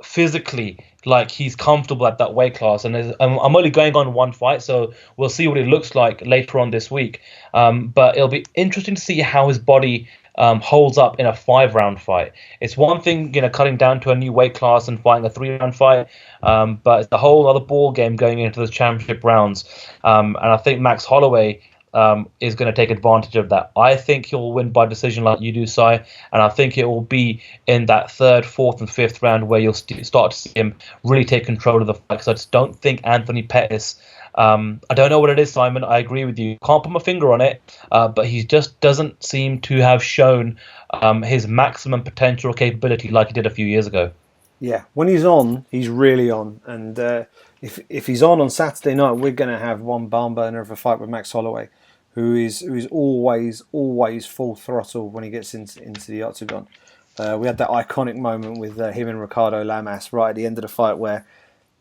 physically like he's comfortable at that weight class, and I'm only going on one fight, so we'll see what it looks like later on this week. But it'll be interesting to see how his body holds up in a 5-round fight. It's one thing, cutting down to a new weight class and fighting a 3-round fight, but it's a whole other ball game going into the championship rounds. And I think Max Holloway is going to take advantage of that. I think he'll win by decision like you do, Sai, and I think it will be in that 3rd, 4th, and 5th round where you'll start to see him really take control of the fight, because I just don't think Anthony Pettis, I don't know what it is, Simon, I agree with you. Can't put my finger on it, but he just doesn't seem to have shown his maximum potential or capability like he did a few years ago. Yeah, when he's on, he's really on. And if he's on Saturday night, we're going to have one barn burner of a fight with Max Holloway, who is always full throttle when he gets into the octagon. We had that iconic moment with him and Ricardo Lamas right at the end of the fight where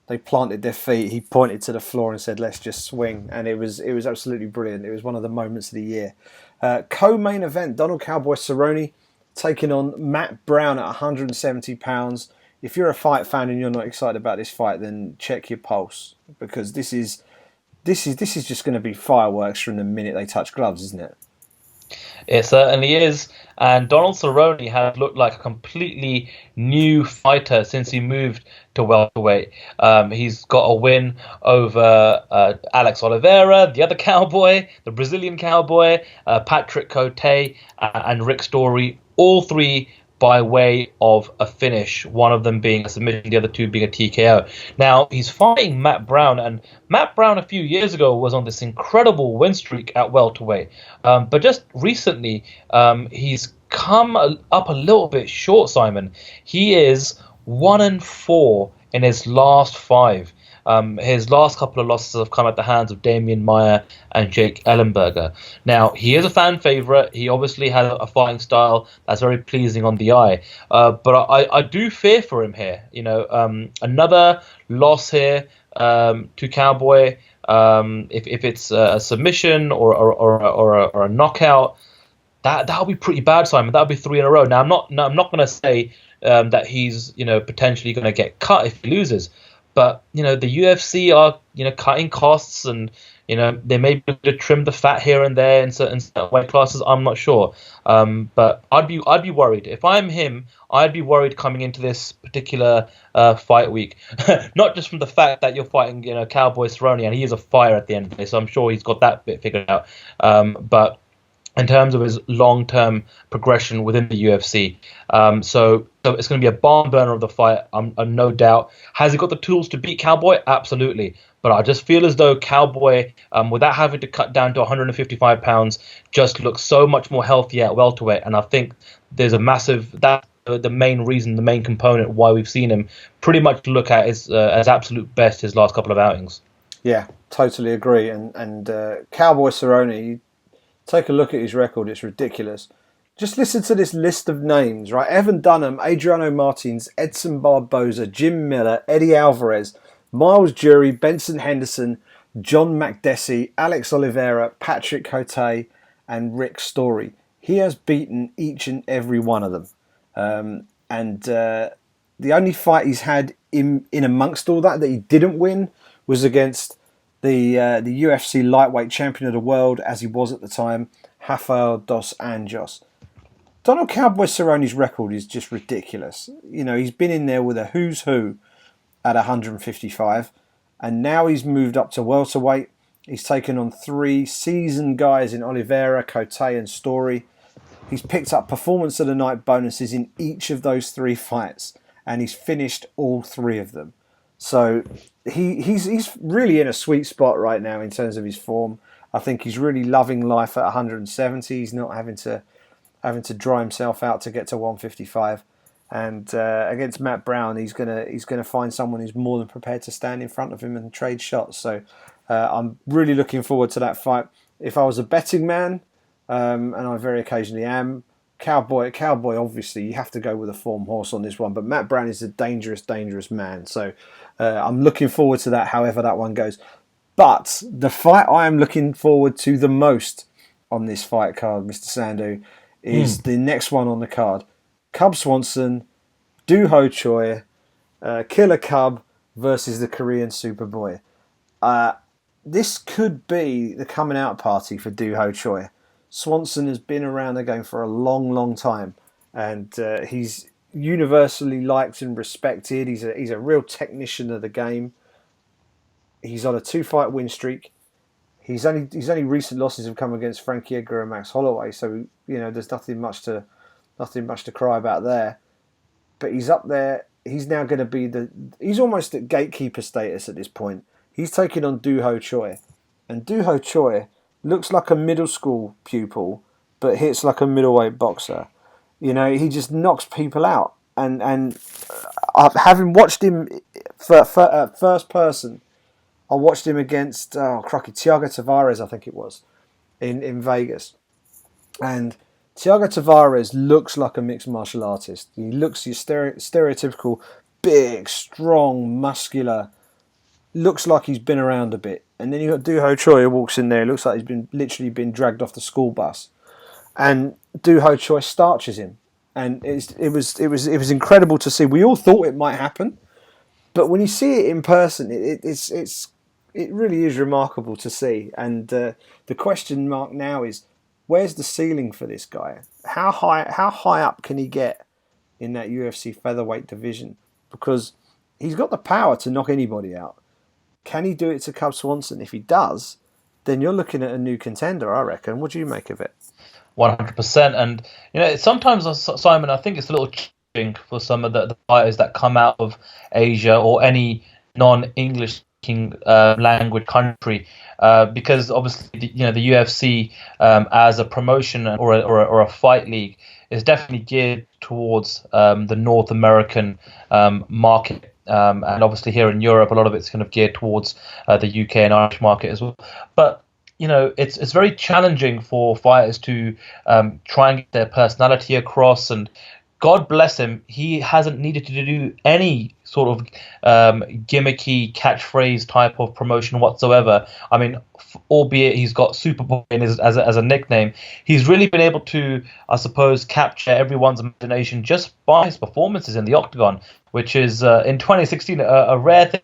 they planted their feet. He pointed to the floor and said, "Let's just swing," and it was absolutely brilliant. It was one of the moments of the year. Co-main event: Donald Cowboy Cerrone taking on Matt Brown at 170 pounds. If you're a fight fan and you're not excited about this fight, then check your pulse, because this is just going to be fireworks from the minute they touch gloves, isn't it? It certainly is. And Donald Cerrone has looked like a completely new fighter since he moved to welterweight. He's got a win over Alex Oliveira, the other cowboy, the Brazilian cowboy, Patrick Cote, and Rick Story, all three by way of a finish, one of them being a submission, the other two being a TKO. Now, he's fighting Matt Brown, and Matt Brown a few years ago was on this incredible win streak at welterweight. But just recently, he's come up a little bit short, Simon. He is 1-4 in his last 5. His last couple of losses have come at the hands of Damian Maia and Jake Ellenberger. Now, he is a fan favorite. He obviously has a fighting style that's very pleasing on the eye. But I do fear for him here. Another loss here to Cowboy. If it's a submission or a knockout, that'll be pretty bad, Simon. That'll be 3 in a row. Now, I'm not going to say that he's potentially going to get cut if he loses, but the UFC are cutting costs, and they may be able to trim the fat here and there in certain weight classes. I'm not sure, but I'd be worried if I'm him. I'd be worried coming into this particular fight week, not just from the fact that you're fighting Cowboy Cerrone, and he is a fire at the end of the day, so I'm sure he's got that bit figured out, but in terms of his long-term progression within the UFC. So it's going to be a barn burner of the fight, no doubt. Has he got the tools to beat Cowboy? Absolutely. But I just feel as though Cowboy, without having to cut down to 155 pounds, just looks so much more healthy at welterweight. And I think there's a that's the main reason, the main component why we've seen him pretty much look at his as absolute best his last couple of outings. Yeah, totally agree. And Cowboy Cerrone, take a look at his record. It's ridiculous. Just listen to this list of names, right? Evan Dunham, Adriano Martins, Edson Barboza, Jim Miller, Eddie Alvarez, Miles Jury, Benson Henderson, John Makdessi, Alex Oliveira, Patrick Cote, and Rick Story. He has beaten each and every one of them. The only fight he's had in amongst all that he didn't win was against the UFC lightweight champion of the world, as he was at the time, Rafael dos Anjos. Donald Cowboy Cerrone's record is just ridiculous. He's been in there with a who's who at 155, and now he's moved up to welterweight. He's taken on 3 seasoned guys in Oliveira, Cote, and Story. He's picked up performance of the night bonuses in each of those 3 fights, and he's finished all 3 of them. So he's really in a sweet spot right now in terms of his form. I think he's really loving life at 170. He's not having to dry himself out to get to 155. And against Matt Brown, he's gonna find someone who's more than prepared to stand in front of him and trade shots. So I'm really looking forward to that fight. If I was a betting man, and I very occasionally am, Cowboy, obviously, you have to go with a form horse on this one. But Matt Brown is a dangerous, dangerous man. So I'm looking forward to that, however that one goes. But the fight I am looking forward to the most on this fight card, Mr. Sandhu, is the next one on the card. Cub Swanson, Doo Ho Choi, Killer Cub versus the Korean Superboy. This could be the coming out party for Doo Ho Choi. Swanson has been around the game for a long, long time, and he's universally liked and respected. He's a real technician of the game. He's on a 2-fight win streak. His only recent losses have come against Frankie Edgar and Max Holloway, so there's nothing much to cry about there. But he's up there. He's now going to be he's almost at gatekeeper status at this point. He's taking on Doo Ho Choi, and Doo Ho Choi looks like a middle school pupil, but hits like a middleweight boxer. He just knocks people out. And having watched him first person, I watched him against Thiago Tavares, I think it was, in Vegas. And Thiago Tavares looks like a mixed martial artist. He looks your stereotypical big, strong, muscular. Looks like he's been around a bit. And then you got Doo Ho Choi who walks in there. Looks like he's literally been dragged off the school bus. And Doo Ho Choi starches him. And it was incredible to see. We all thought it might happen, but when you see it in person, it really is remarkable to see. And the question mark now is, where's the ceiling for this guy? How high up can he get in that UFC featherweight division? Because he's got the power to knock anybody out. Can he do it to Cub Swanson? If he does, then you're looking at a new contender, I reckon. What do you make of it? 100%. And sometimes, Simon, I think it's a little challenging for some of the fighters that come out of Asia or any non-English language country, because obviously the UFC as a promotion or a fight league is definitely geared towards the North American market and obviously here in Europe, a lot of it's kind of geared towards the UK and Irish market as well. But it's very challenging for fighters to try and get their personality across. And God bless him, he hasn't needed to do any sort of gimmicky catchphrase type of promotion whatsoever. I mean, albeit he's got Superboy as a nickname, he's really been able to, I suppose, capture everyone's imagination just by his performances in the octagon, which is in 2016 a rare thing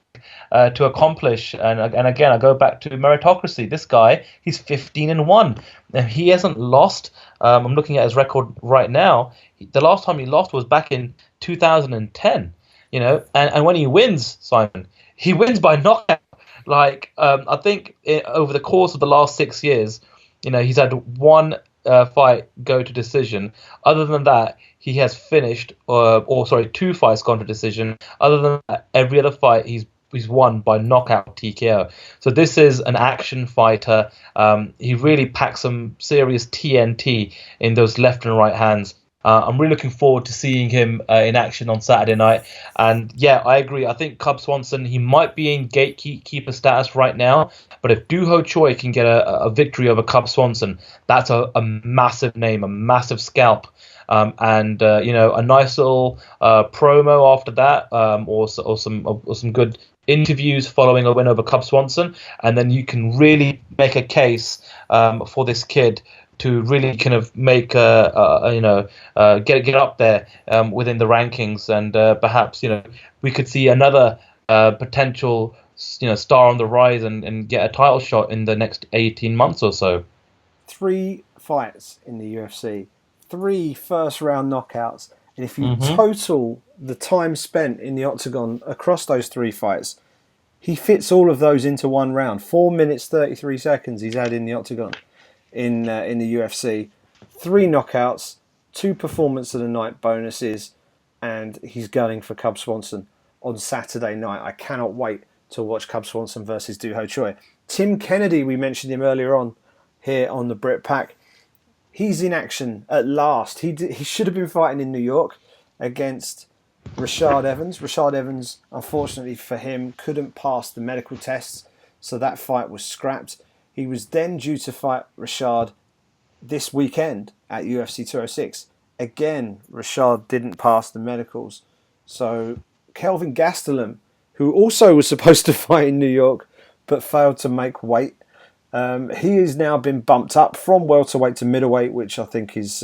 to accomplish. And again, I go back to meritocracy. This guy, he's 15-1. He hasn't lost. I'm looking at his record right now. The last time he lost was back in 2010. And when he wins, Simon, he wins by knockout. I think over the course of the last 6 years, he's had one fight go to decision. Other than that, he has finished, two fights gone to decision. Other than that, every other fight he's won by knockout TKO. So this is an action fighter. He really packs some serious TNT in those left and right hands. I'm really looking forward to seeing him in action on Saturday night. And yeah, I agree. I think Cub Swanson, he might be in gatekeeper status right now, but if Doo Ho Choi can get a victory over Cub Swanson, that's a massive name, a massive scalp. And a nice little promo after that, or some good interviews following a win over Cub Swanson, and then you can really make a case for this kid to really kind of make get up there within the rankings, and perhaps we could see another potential star on the rise and get a title shot in the next 18 months or so. 3 fights in the UFC, 3 first-round knockouts, and if you total the time spent in the octagon across those 3 fights, he fits all of those into one round. 4 minutes 33 seconds he's had in the octagon in the UFC. 3 knockouts, 2 performance of the night bonuses, and he's gunning for Cub Swanson on Saturday night. I cannot wait to watch Cub Swanson versus Doo Ho Choi. Tim Kennedy, we mentioned him earlier on here on the Brit Pack. He's in action at last. He should have been fighting in New York against Rashad Evans. Rashad Evans, unfortunately for him, couldn't pass the medical tests, so that fight was scrapped. He was then due to fight Rashad this weekend at UFC 206. Again, Rashad didn't pass the medicals. So Kelvin Gastelum, who also was supposed to fight in New York but failed to make weight, he has now been bumped up from welterweight to middleweight, which I think is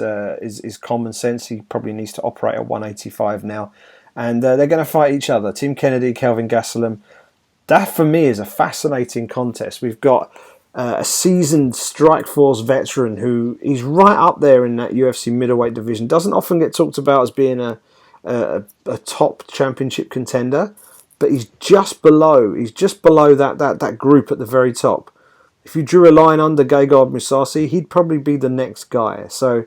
common sense. He probably needs to operate at 185 now. And they're going to fight each other. Tim Kennedy, Kelvin Gastelum. That, for me, is a fascinating contest. We've got a seasoned Strikeforce veteran who is right up there in that UFC middleweight division. Doesn't often get talked about as being a top championship contender, but he's just below. He's just below that group at the very top. If you drew a line under Gegard Mousasi, he'd probably be the next guy. So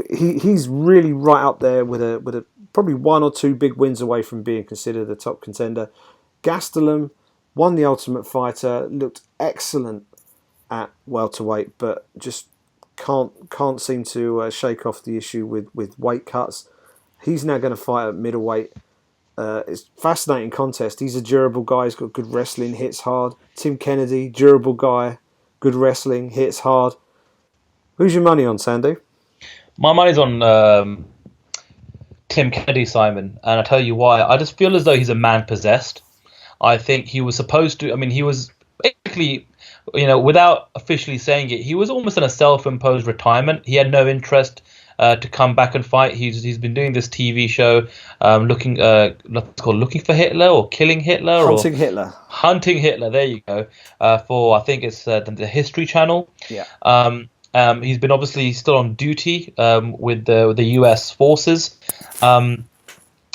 he's really right up there with a probably 1 or 2 big wins away from being considered a top contender. Gastelum won the Ultimate Fighter, looked excellent at welterweight, but just can't seem to shake off the issue with weight cuts. He's now going to fight at middleweight. It's a fascinating contest. He's a durable guy. He's got good wrestling, hits hard. Tim Kennedy, durable guy, good wrestling, hits hard. Who's your money on, Sandhu? My money's on Tim Kennedy, Simon, and I'll tell you why. I just feel as though he's a man possessed. I think he was supposed to. I mean, he was basically, without officially saying it, he was almost in a self-imposed retirement. He had no interest to come back and fight. He's been doing this TV show, looking for Hitler or killing Hitler Hunting Hitler. There you go. For I think it's the History Channel. Yeah. He's been obviously still on duty with the U.S. forces.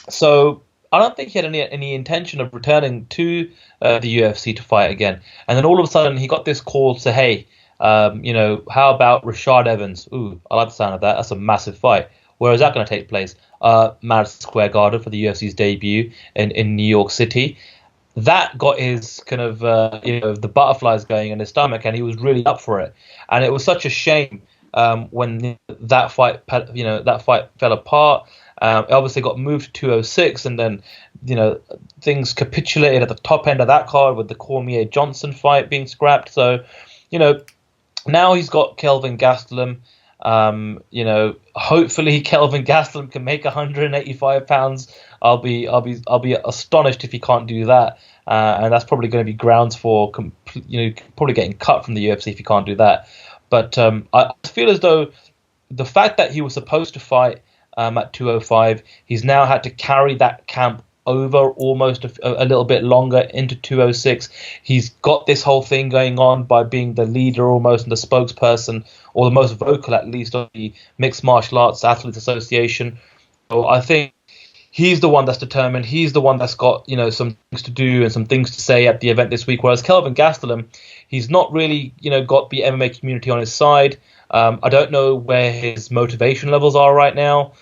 So I don't think he had any intention of returning to the UFC to fight again. And then all of a sudden he got this call to say, hey, how about Rashad Evans? Ooh, I like the sound of that. That's a massive fight. Where is that going to take place? Madison Square Garden for the UFC's debut in New York City. That got his kind of the butterflies going in his stomach, and he was really up for it. And it was such a shame when that fight fell apart. It obviously got moved to 206, and then things capitulated at the top end of that card with the Cormier Johnson fight being scrapped. So, now he's got Kelvin Gastelum. Hopefully Kelvin Gastelum can make 185 pounds. I'll be astonished if he can't do that, and that's probably going to be grounds for probably getting cut from the UFC if he can't do that. But I feel as though the fact that he was supposed to fight at 205, he's now had to carry that camp over almost a little bit longer into 206. He's got this whole thing going on by being the leader almost and the spokesperson, or the most vocal at least, of the Mixed Martial Arts Athletes Association. So I think he's the one that's determined. He's the one that's got some things to do and some things to say at the event this week. Whereas Kelvin Gastelum, he's not really got the MMA community on his side. I don't know where his motivation levels are right now.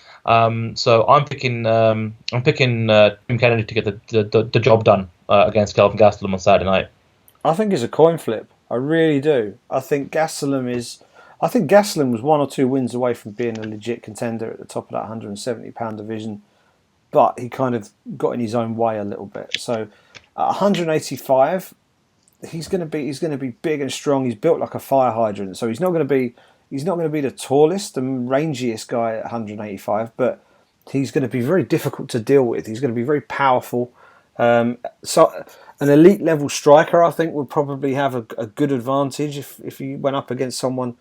So I'm picking Tim Kennedy to get the job done against Kelvin Gastelum on Saturday night. I think it's a coin flip. I really do. I think Gastelum was 1 or 2 wins away from being a legit contender at the top of that 170-pound division, but he kind of got in his own way a little bit. So at 185, he's going to be big and strong. He's built like a fire hydrant. So he's not going to be the tallest and rangiest guy at 185, but he's going to be very difficult to deal with. He's going to be very powerful. So an elite level striker, I think, would probably have a good advantage if he went up against someone,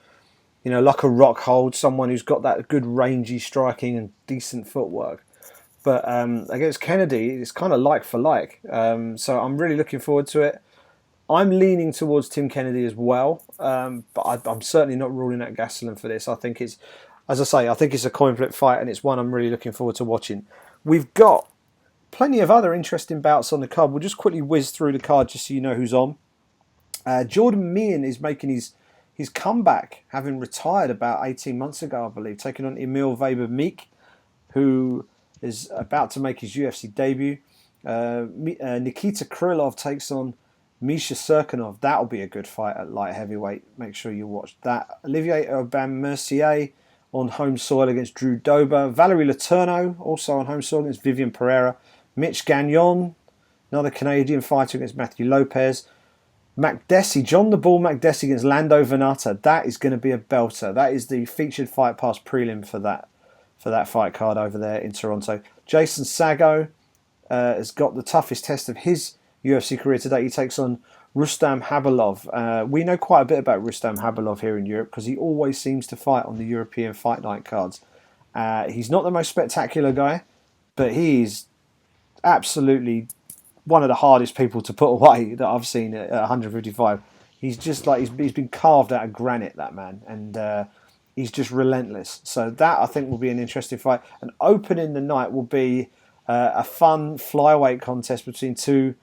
like a Rockhold, someone who's got that good rangy striking and decent footwork. But against Kennedy, it's kind of like for like. So I'm really looking forward to it. I'm leaning towards Tim Kennedy as well, but I'm certainly not ruling out Gastelum for this. I think it's a coin flip fight, and it's one I'm really looking forward to watching. We've got plenty of other interesting bouts on the card. We'll just quickly whiz through the card just so you know who's on. Jordan Meehan is making his comeback, having retired about 18 months ago, I believe, taking on Emil Weber-Meek, who is about to make his UFC debut. Nikita Krylov takes on Misha Serkinov. That'll be a good fight at light heavyweight. Make sure you watch that. Olivier Aubin-Mercier on home soil against Drew Dober. Valerie Letourneau also on home soil against Vivian Pereira. Mitch Gagnon, another Canadian fighter, against Matthew Lopez. John the Bull Makdessi against Lando Venata. That is going to be a belter. That is the featured Fight Pass prelim for that fight card over there in Toronto. Jason Sago has got the toughest test of his UFC career today. He takes on Rustam Habilov. We know quite a bit about Rustam Habilov here in Europe because he always seems to fight on the European Fight Night cards. He's not the most spectacular guy, but he's absolutely one of the hardest people to put away that I've seen at 155. He's just like he's been carved out of granite, that man, and he's just relentless. So that, I think, will be an interesting fight. And opening the night will be a fun flyweight contest between two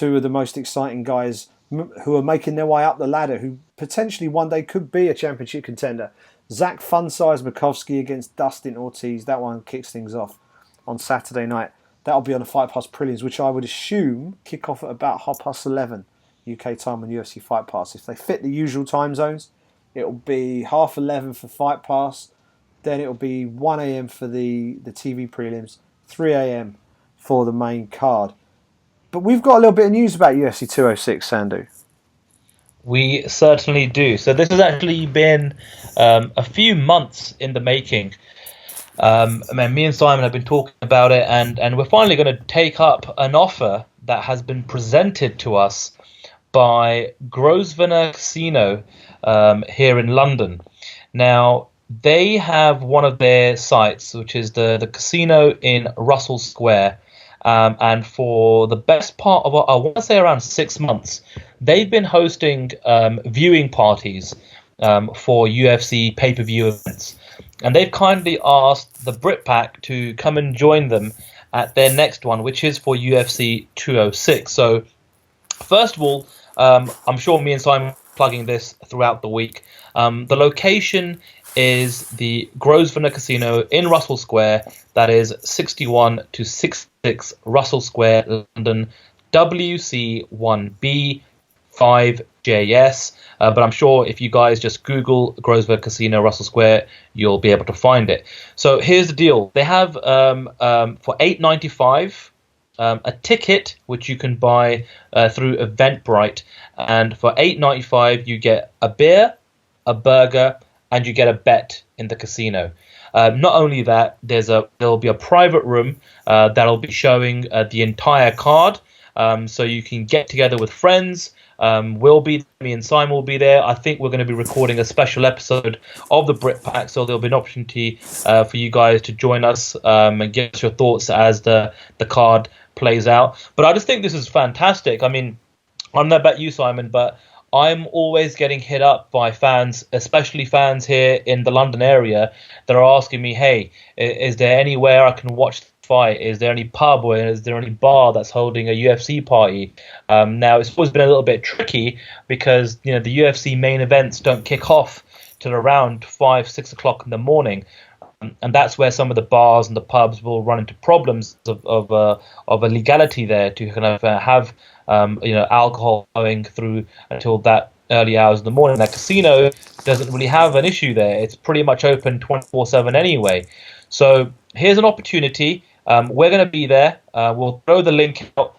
of the most exciting guys who are making their way up the ladder, who potentially one day could be a championship contender. Zach Funsize Makovsky against Dustin Ortiz. That one kicks things off on Saturday night. That'll be on the Fight Pass prelims, which I would assume kick off at about 11:30 UK time on UFC Fight Pass. If they fit the usual time zones, it'll be 11:30 for Fight Pass, then it'll be 1 a.m. for the TV prelims, 3 a.m. for the main card. But we've got a little bit of news about UFC 206, Sandhu. We certainly do. So this has actually been a few months in the making. Me and Simon have been talking about it, and we're finally going to take up an offer that has been presented to us by Grosvenor Casino here in London. Now, they have one of their sites, which is the casino in Russell Square. And for the best part of, I want to say, around 6 months, they've been hosting viewing parties for UFC pay-per-view events. And they've kindly asked the Brit Pack to come and join them at their next one, which is for UFC 206. So, first of all, I'm sure me and Simon are plugging this throughout the week. The location is the Grosvenor Casino in Russell Square. That is 61 to 66 Russell Square, London, WC1B 5JS. But I'm sure if you guys just Google Grosvenor Casino Russell Square, you'll be able to find it. So here's the deal. They have for $8.95 a ticket which you can buy through Eventbrite, and for $8.95 you get a beer, a burger, and you get a bet in the casino. Not only that, there'll be a private room that'll be showing the entire card, so you can get together with friends. Me and Simon will be there. I think we're going to be recording a special episode of the Brit Pack, so there'll be an opportunity for you guys to join us and give us your thoughts as the card plays out. But I just think this is fantastic. I mean, I don't know about you, Simon, but I'm always getting hit up by fans, especially fans here in the London area, that are asking me, hey, is there anywhere I can watch the fight? Is there any pub or is there any bar that's holding a UFC party? Now, it's always been a little bit tricky because, the UFC main events don't kick off till around 5-6 o'clock in the morning. And that's where some of the bars and the pubs will run into problems of a legality there to kind of have alcohol going through until that early hours in the morning. That casino doesn't really have an issue there. It's pretty much open 24/7 anyway. So here's an opportunity. We're going to be there. We'll throw the link out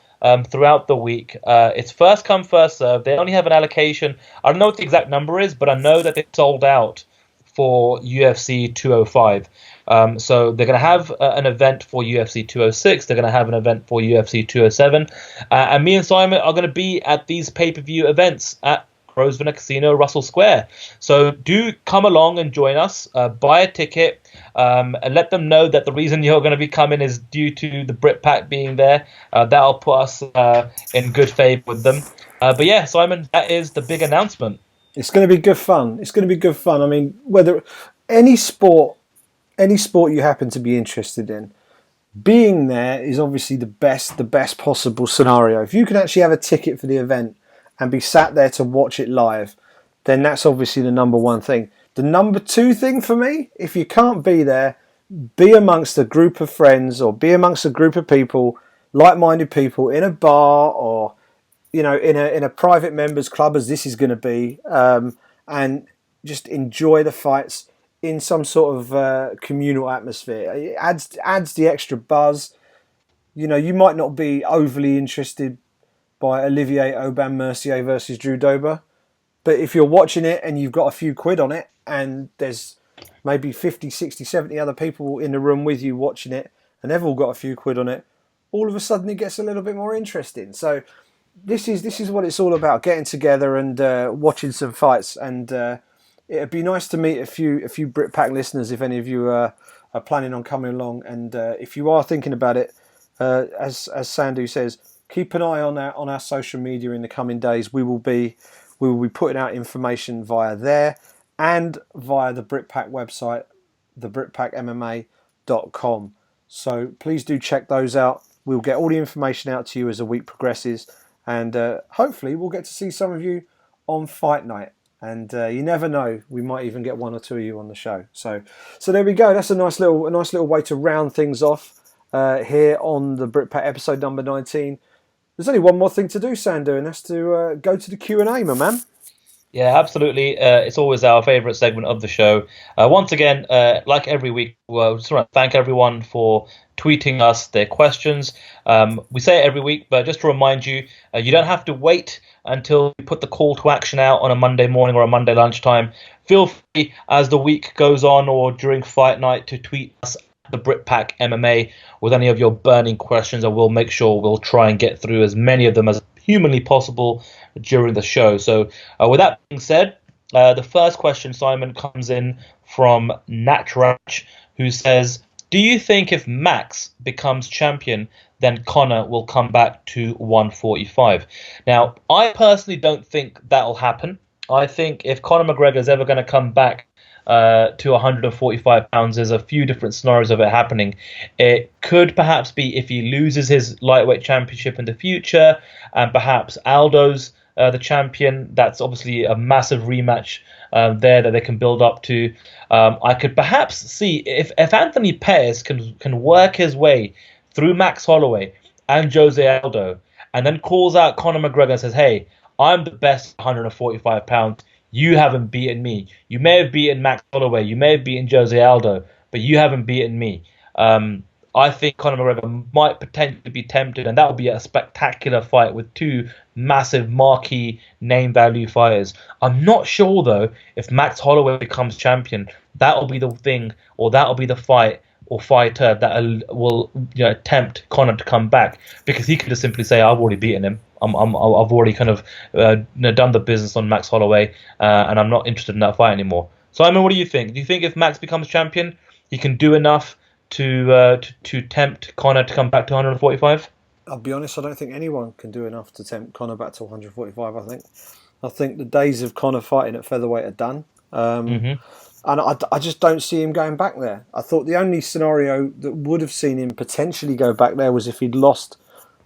throughout the week. It's first come, first serve. They only have an allocation. I don't know what the exact number is, but I know that it's sold out for UFC 205. So they're going to have an event for UFC 206. They're going to have an event for UFC 207. And me and Simon are going to be at these pay-per-view events at Grosvenor Casino, Russell Square. So do come along and join us. Buy a ticket and let them know that the reason you're going to be coming is due to the Brit Pack being there. That'll put us in good favour with them. But yeah, Simon, that is the big announcement. It's going to be good fun. It's going to be good fun. I mean, whether any sport you happen to be interested in, being there is obviously the best possible scenario. If you can actually have a ticket for the event and be sat there to watch it live, then that's obviously the number one thing. The number two thing for me, if you can't be there, be amongst a group of friends or be amongst a group of people, like-minded people, in a bar or in a private members club, as this is going to be, and just enjoy the fights in some sort of communal atmosphere. It adds the extra buzz. You might not be overly interested by Olivier Aubin-Mercier versus Drew Dober, but if you're watching it and you've got a few quid on it and there's maybe 50, 60, 70 other people in the room with you watching it and they've all got a few quid on it, all of a sudden it gets a little bit more interesting. So this is what it's all about: getting together and watching some fights. And it'd be nice to meet a few Britpack listeners if any of you are planning on coming along. And if you are thinking about it, as Sandhu says, keep an eye on our social media in the coming days. We will be putting out information via there and via the Britpack website, thebritpackmma.com. So please do check those out. We'll get all the information out to you as the week progresses. And hopefully we'll get to see some of you on fight night. And you never know, we might even get one or two of you on the show. So there we go. That's a nice little way to round things off here on the Britpack episode number 19. There's only one more thing to do, Sandhu, and that's to go to the Q&A, my man. Yeah, absolutely. It's always our favourite segment of the show. Once again, like every week, we just want to thank everyone for tweeting us their questions. We say it every week, but just to remind you, you don't have to wait until we put the call to action out on a Monday morning or a Monday lunchtime. Feel free as the week goes on or during fight night to tweet us at the Britpack MMA with any of your burning questions, and we'll make sure we'll try and get through as many of them as humanly possible during the show. So with that being said, the first question, Simon, comes in from Natrach, who says, do you think if Max becomes champion, then Conor will come back to 145? Now, I personally don't think that'll happen. I think if Conor McGregor is ever going to come back to 145 pounds, there's a few different scenarios of it happening. It could perhaps be if he loses his lightweight championship in the future, and perhaps Aldo's the champion. That's obviously a massive rematch there that they can build up to. I could perhaps see if Anthony Pettis can work his way through Max Holloway and Jose Aldo, and then calls out Conor McGregor and says, hey, I'm the best 145 pounds. You haven't beaten me. You may have beaten Max Holloway. You may have beaten Jose Aldo, but you haven't beaten me. I think Conor McGregor might potentially be tempted, and that would be a spectacular fight with two massive marquee name value fighters. I'm not sure though if Max Holloway becomes champion, that'll be the thing, or that'll be the fight or fighter that will tempt Conor to come back, because he could just simply say, "I've already beaten him. I've already kind of done the business on Max Holloway, and I'm not interested in that fight anymore." Simon, what do you think? Do you think if Max becomes champion, he can do enough to tempt Conor to come back to 145? I'll be honest, I don't think anyone can do enough to tempt Conor back to 145. I think the days of Conor fighting at featherweight are done. Mm-hmm. And I just don't see him going back there. I thought the only scenario that would have seen him potentially go back there was if he'd lost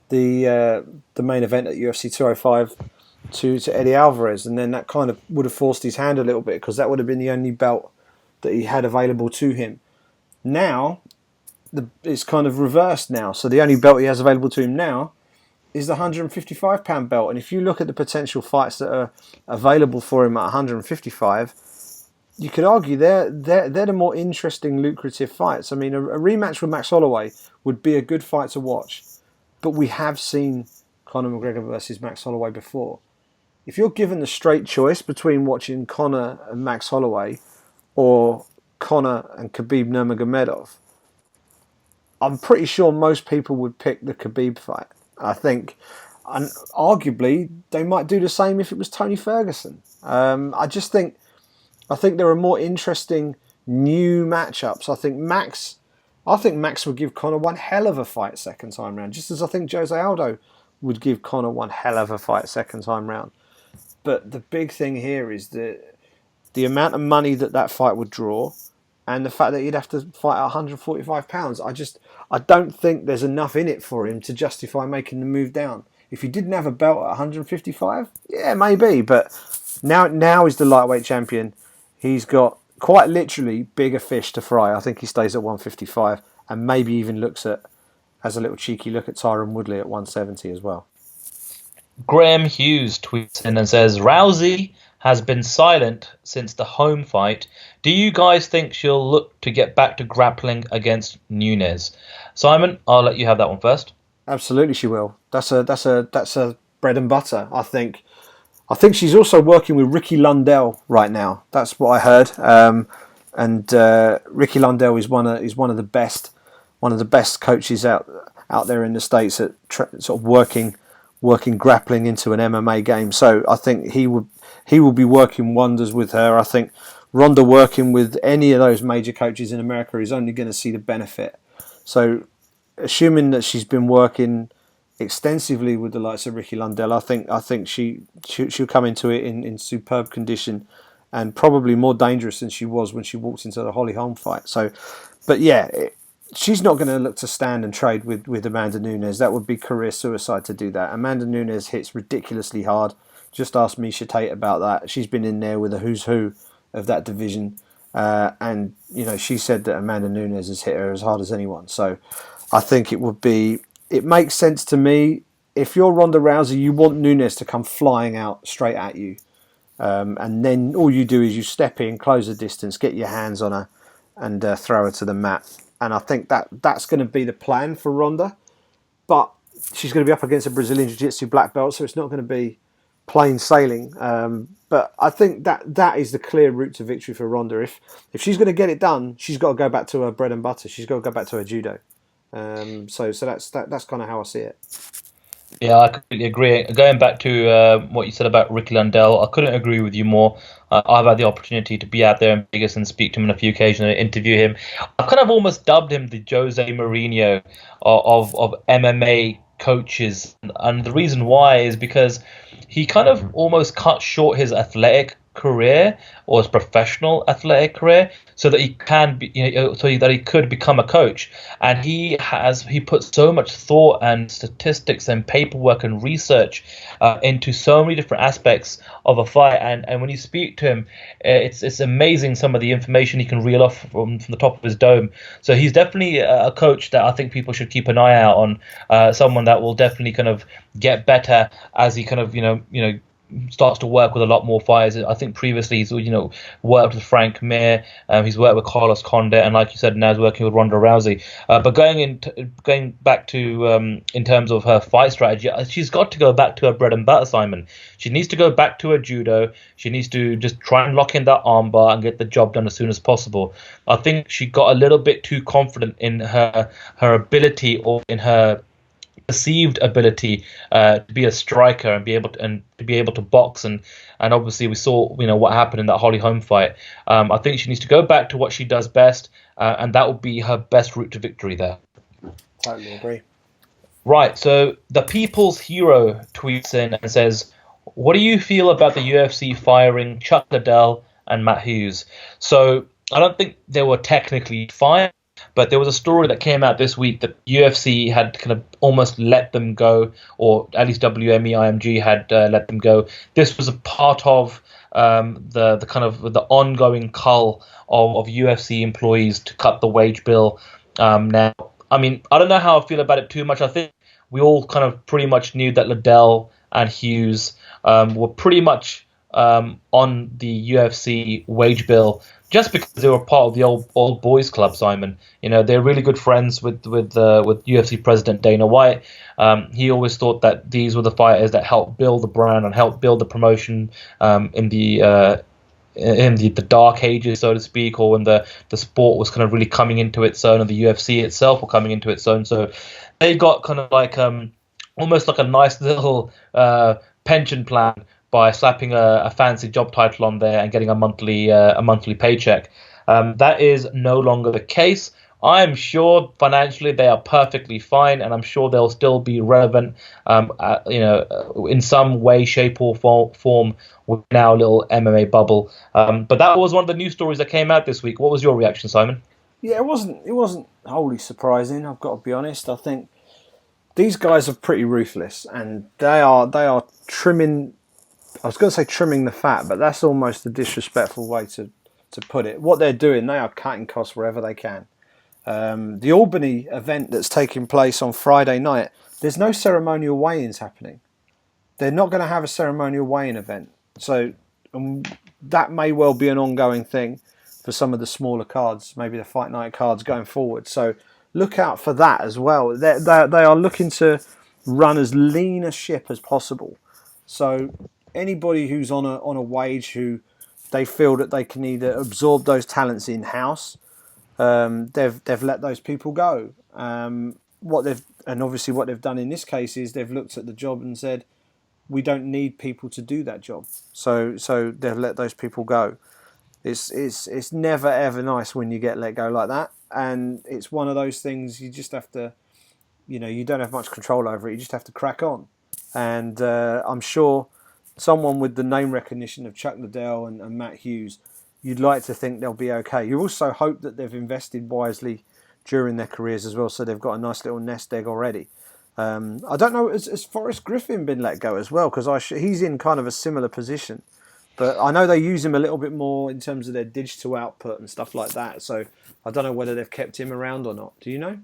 the main event at UFC 205 to Eddie Alvarez, and then that kind of would have forced his hand a little bit, because that would have been the only belt that he had available to him. Now, it's kind of reversed now. So the only belt he has available to him now is the 155-pound belt. And if you look at the potential fights that are available for him at 155, you could argue they're the more interesting, lucrative fights. I mean, a rematch with Max Holloway would be a good fight to watch. But we have seen Conor McGregor versus Max Holloway before. If you're given the straight choice between watching Conor and Max Holloway or Conor and Khabib Nurmagomedov, I'm pretty sure most people would pick the Khabib fight. I think, and arguably, they might do the same if it was Tony Ferguson. I think there are more interesting new matchups. I think Max would give Conor one hell of a fight second time round, just as I think Jose Aldo would give Conor one hell of a fight second time round. But the big thing here is the amount of money that fight would draw, and the fact that he'd have to fight at 145 pounds. I don't think there's enough in it for him to justify making the move down. If he didn't have a belt at 155, yeah, maybe. But now he's the lightweight champion. He's got quite literally bigger fish to fry. I think he stays at 155 and maybe even has a little cheeky look at Tyron Woodley at 170 as well. Graham Hughes tweets in and says, Rousey has been silent since the home fight. Do you guys think she'll look to get back to grappling against Nunes? Simon, I'll let you have that one first. Absolutely, she will. That's a bread and butter. I think she's also working with Ricky Lundell right now. That's what I heard. And Ricky Lundell is one of the best coaches out there in the States at sort of working grappling into an MMA game. So I think he will be working wonders with her. I think Ronda working with any of those major coaches in America is only going to see the benefit. So assuming that she's been working extensively with the likes of Ricky Lundell, I think she'll come into it in superb condition and probably more dangerous than she was when she walked into the Holly Holm fight. So, but yeah, she's not going to look to stand and trade with Amanda Nunes. That would be career suicide to do that. Amanda Nunes hits ridiculously hard. Just ask Miesha Tate about that. She's been in there with a who's who of that division. And, she said that Amanda Nunes has hit her as hard as anyone. So I think it makes sense to me. If you're Ronda Rousey, you want Nunes to come flying out straight at you. And then all you do is you step in, close the distance, get your hands on her and throw her to the mat. And I think that's going to be the plan for Ronda. But she's going to be up against a Brazilian Jiu-Jitsu black belt, so it's not going to be plain sailing. But I think that is the clear route to victory for Ronda. If she's going to get it done, she's got to go back to her bread and butter. She's got to go back to her judo. So that's kind of how I see it. Yeah, I completely agree. Going back to what you said about Ricky Lundell, I couldn't agree with you more. I've had the opportunity to be out there in Vegas and speak to him on a few occasions and interview him. I've kind of almost dubbed him the Jose Mourinho of MMA coaches. And the reason why is because he kind of almost cut short his athletic career or his professional athletic career so that he can be, so that he could become a coach. And he put so much thought and statistics and paperwork and research into so many different aspects of a fight. And when you speak to him, it's amazing some of the information he can reel off from the top of his dome. So he's definitely a coach that I think people should keep an eye out on. Someone that will definitely kind of get better as he kind of starts to work with a lot more fighters. I think previously he's worked with Frank Mir, he's worked with Carlos Condit, and like you said, now he's working with Ronda Rousey. But going back to in terms of her fight strategy, she's got to go back to her bread and butter, Simon. She needs to go back to her judo. She needs to just try and lock in that armbar and get the job done as soon as possible. I think she got a little bit too confident in her ability, or in her perceived ability to be a striker and to be able to box, and obviously we saw what happened in that Holly Holm fight. I think she needs to go back to what she does best, and that will be her best route to victory there. Totally agree. Right, so the People's Hero tweets in and says, "What do you feel about the UFC firing Chuck Liddell and Matt Hughes?" So I don't think they were technically fired, but there was a story that came out this week that UFC had kind of almost let them go, or at least WME IMG had let them go. This was a part of the kind of the ongoing cull of UFC employees to cut the wage bill. Now, I mean, I don't know how I feel about it too much. I think we all kind of pretty much knew that Liddell and Hughes were pretty much on the UFC wage bill, just because they were part of the old boys club, Simon. They're really good friends with UFC president Dana White. He always thought that these were the fighters that helped build the brand and helped build the promotion in the dark ages, so to speak, or when the sport was kind of really coming into its own, and the UFC itself were coming into its own. So they got kind of like almost like a nice little pension plan by slapping a fancy job title on there and getting a monthly paycheck. That is no longer the case. I'm sure financially they are perfectly fine, and I'm sure they'll still be relevant, in some way, shape, or form within our little MMA bubble. But that was one of the news stories that came out this week. What was your reaction, Simon? Yeah, it wasn't wholly surprising. I've got to be honest. I think these guys are pretty ruthless, and they are trimming. I was going to say trimming the fat, but that's almost a disrespectful way to put it. What they're doing, they are cutting costs wherever they can. The Albany event that's taking place on Friday night, there's no ceremonial weigh-ins happening. They're not going to have a ceremonial weigh-in event. So that may well be an ongoing thing for some of the smaller cards, maybe the fight night cards going forward. So look out for that as well. They are looking to run as lean a ship as possible. So anybody who's on a wage, who they feel that they can either absorb those talents in-house, they've let those people go. What they've done in this case is they've looked at the job and said, we don't need people to do that job. So they've let those people go. It's never ever nice when you get let go like that, and it's one of those things you just have to, you don't have much control over it. You just have to crack on, and I'm sure someone with the name recognition of Chuck Liddell and Matt Hughes, you'd like to think they'll be okay. You also hope that they've invested wisely during their careers as well, so they've got a nice little nest egg already. I don't know, has Forrest Griffin been let go as well? Because he's in kind of a similar position. But I know they use him a little bit more in terms of their digital output and stuff like that. So I don't know whether they've kept him around or not. Do you know?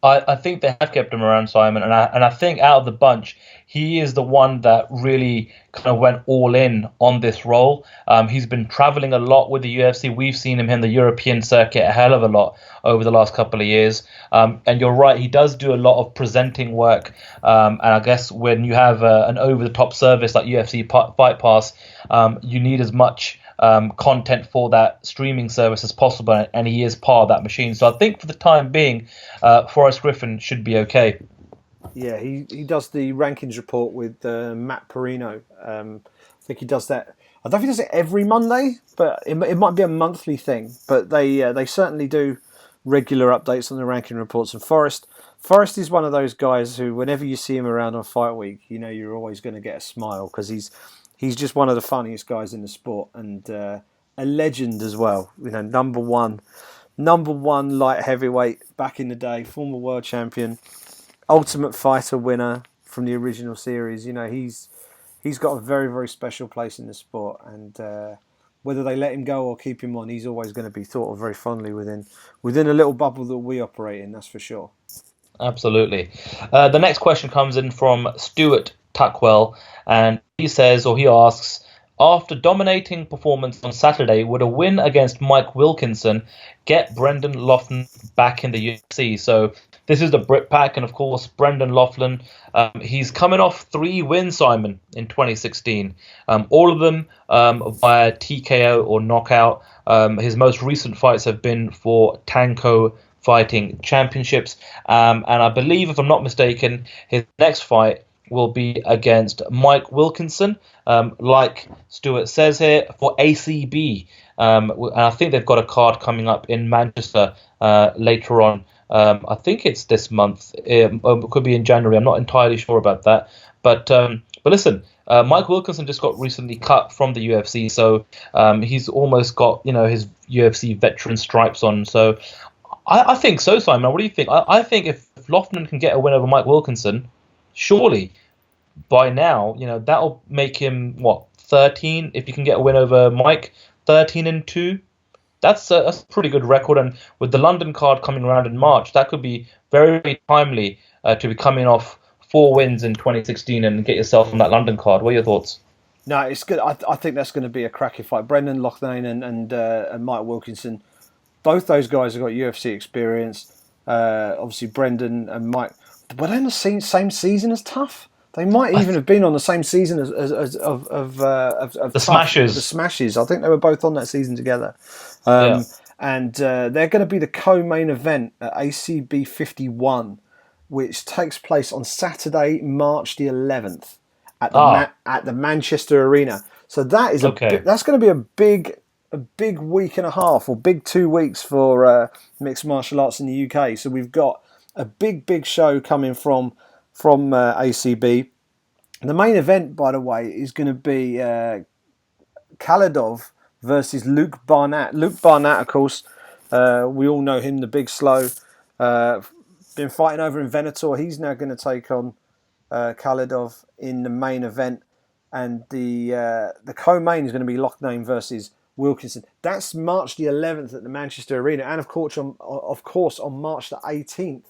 I think they have kept him around, Simon, and I think out of the bunch, he is the one that really kind of went all in on this role. He's been traveling a lot with the UFC. We've seen him in the European circuit a hell of a lot over the last couple of years. And you're right, he does do a lot of presenting work. And I guess when you have an over-the-top service like UFC Fight Pass, you need as much content for that streaming service as possible, and he is part of that machine. So I think for the time being, Forrest Griffin should be okay. Yeah, he does the rankings report with Matt Perino. I think he does that. I don't think he does it every Monday, but it might be a monthly thing. But they certainly do regular updates on the ranking reports. And Forrest is one of those guys who, whenever you see him around on Fight Week, you're always going to get a smile, because he's just one of the funniest guys in the sport, and a legend as well. Number one light heavyweight back in the day, former world champion, Ultimate Fighter winner from the original series. He's got a very, very special place in the sport, and whether they let him go or keep him on, he's always going to be thought of very fondly within a little bubble that we operate in. That's for sure. Absolutely. The next question comes in from Stuart Tuckwell, and he says, or he asks, after dominating performance on Saturday, would a win against Mike Wilkinson get Brendan Loughnane back in the UFC? So this is the Brit pack, and of course, Brendan Loughnane, he's coming off 3 wins, Simon, in 2016. All of them via TKO or knockout. His most recent fights have been for Tanko Fighting Championships. And I believe, if I'm not mistaken, his next fight will be against Mike Wilkinson, like Stuart says here, for ACB. And I think they've got a card coming up in Manchester later on. I think it's this month. It could be in January. I'm not entirely sure about that. But listen, Mike Wilkinson just got recently cut from the UFC, so he's almost got his UFC veteran stripes on. So I think so, Simon. What do you think? I think if Loughnane can get a win over Mike Wilkinson, surely by now, that'll make him 13. If you can get a win over Mike, 13-2. That's a pretty good record. And with the London card coming around in March, that could be very, very timely to be coming off 4 wins in 2016 and get yourself on that London card. What are your thoughts? No, it's good. I think that's going to be a cracking fight. Brendan Loughnane and Mike Wilkinson, both those guys have got UFC experience. Obviously, Brendan and Mike, were they on the same season as TUF? They might even have been on the same season as The TUF, Smashers. The Smashers. I think they were both on that season together. Yeah. And they're going to be the co-main event at ACB 51, which takes place on Saturday, March the 11th at the Manchester Arena. So that is that's going to be a big week and a half, or big 2 weeks for mixed martial arts in the UK. So we've got a big show coming from ACB. The main event, by the way, is going to be Khalidov versus Luke Barnett. Luke Barnett, of course, we all know him, the big slow. Been fighting over in Venator. He's now going to take on Khalidov in the main event, and the co-main is going to be Loughnane versus Wilkinson. That's March the 11th at the Manchester Arena, and of course on March the 18th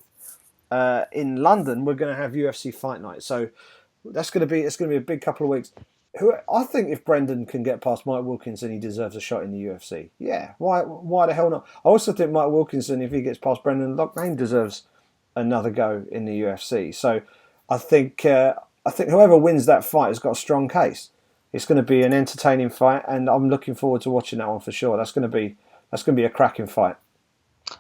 in London we're going to have UFC Fight Night. So it's going to be a big couple of weeks. I think if Brendan can get past Mike Wilkinson, he deserves a shot in the UFC. Yeah, why the hell not? I also think Mike Wilkinson, if he gets past Brendan Loughnane, deserves another go in the UFC. So I think whoever wins that fight has got a strong case. It's going to be an entertaining fight, and I'm looking forward to watching that one for sure. That's going to be a cracking fight.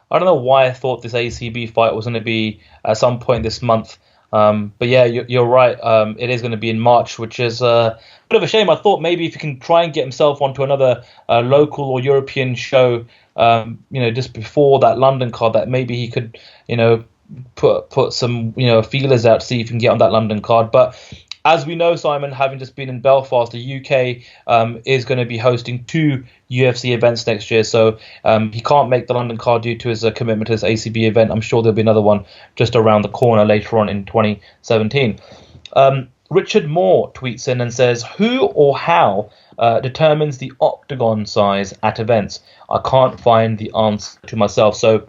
I don't know why I thought this ACB fight was going to be at some point this month. But yeah, you're right. It is going to be in March, which is a bit of a shame. I thought maybe if he can try and get himself onto another local or European show, just before that London card, that maybe he could, put some, feelers out, see if he can get on that London card. But as we know, Simon, having just been in Belfast, the UK is going to be hosting 2 UFC events next year. So he can't make the London card due to his commitment to this ACB event. I'm sure there'll be another one just around the corner later on in 2017. Richard Moore tweets in and says, who or how determines the octagon size at events? I can't find the answer to myself. So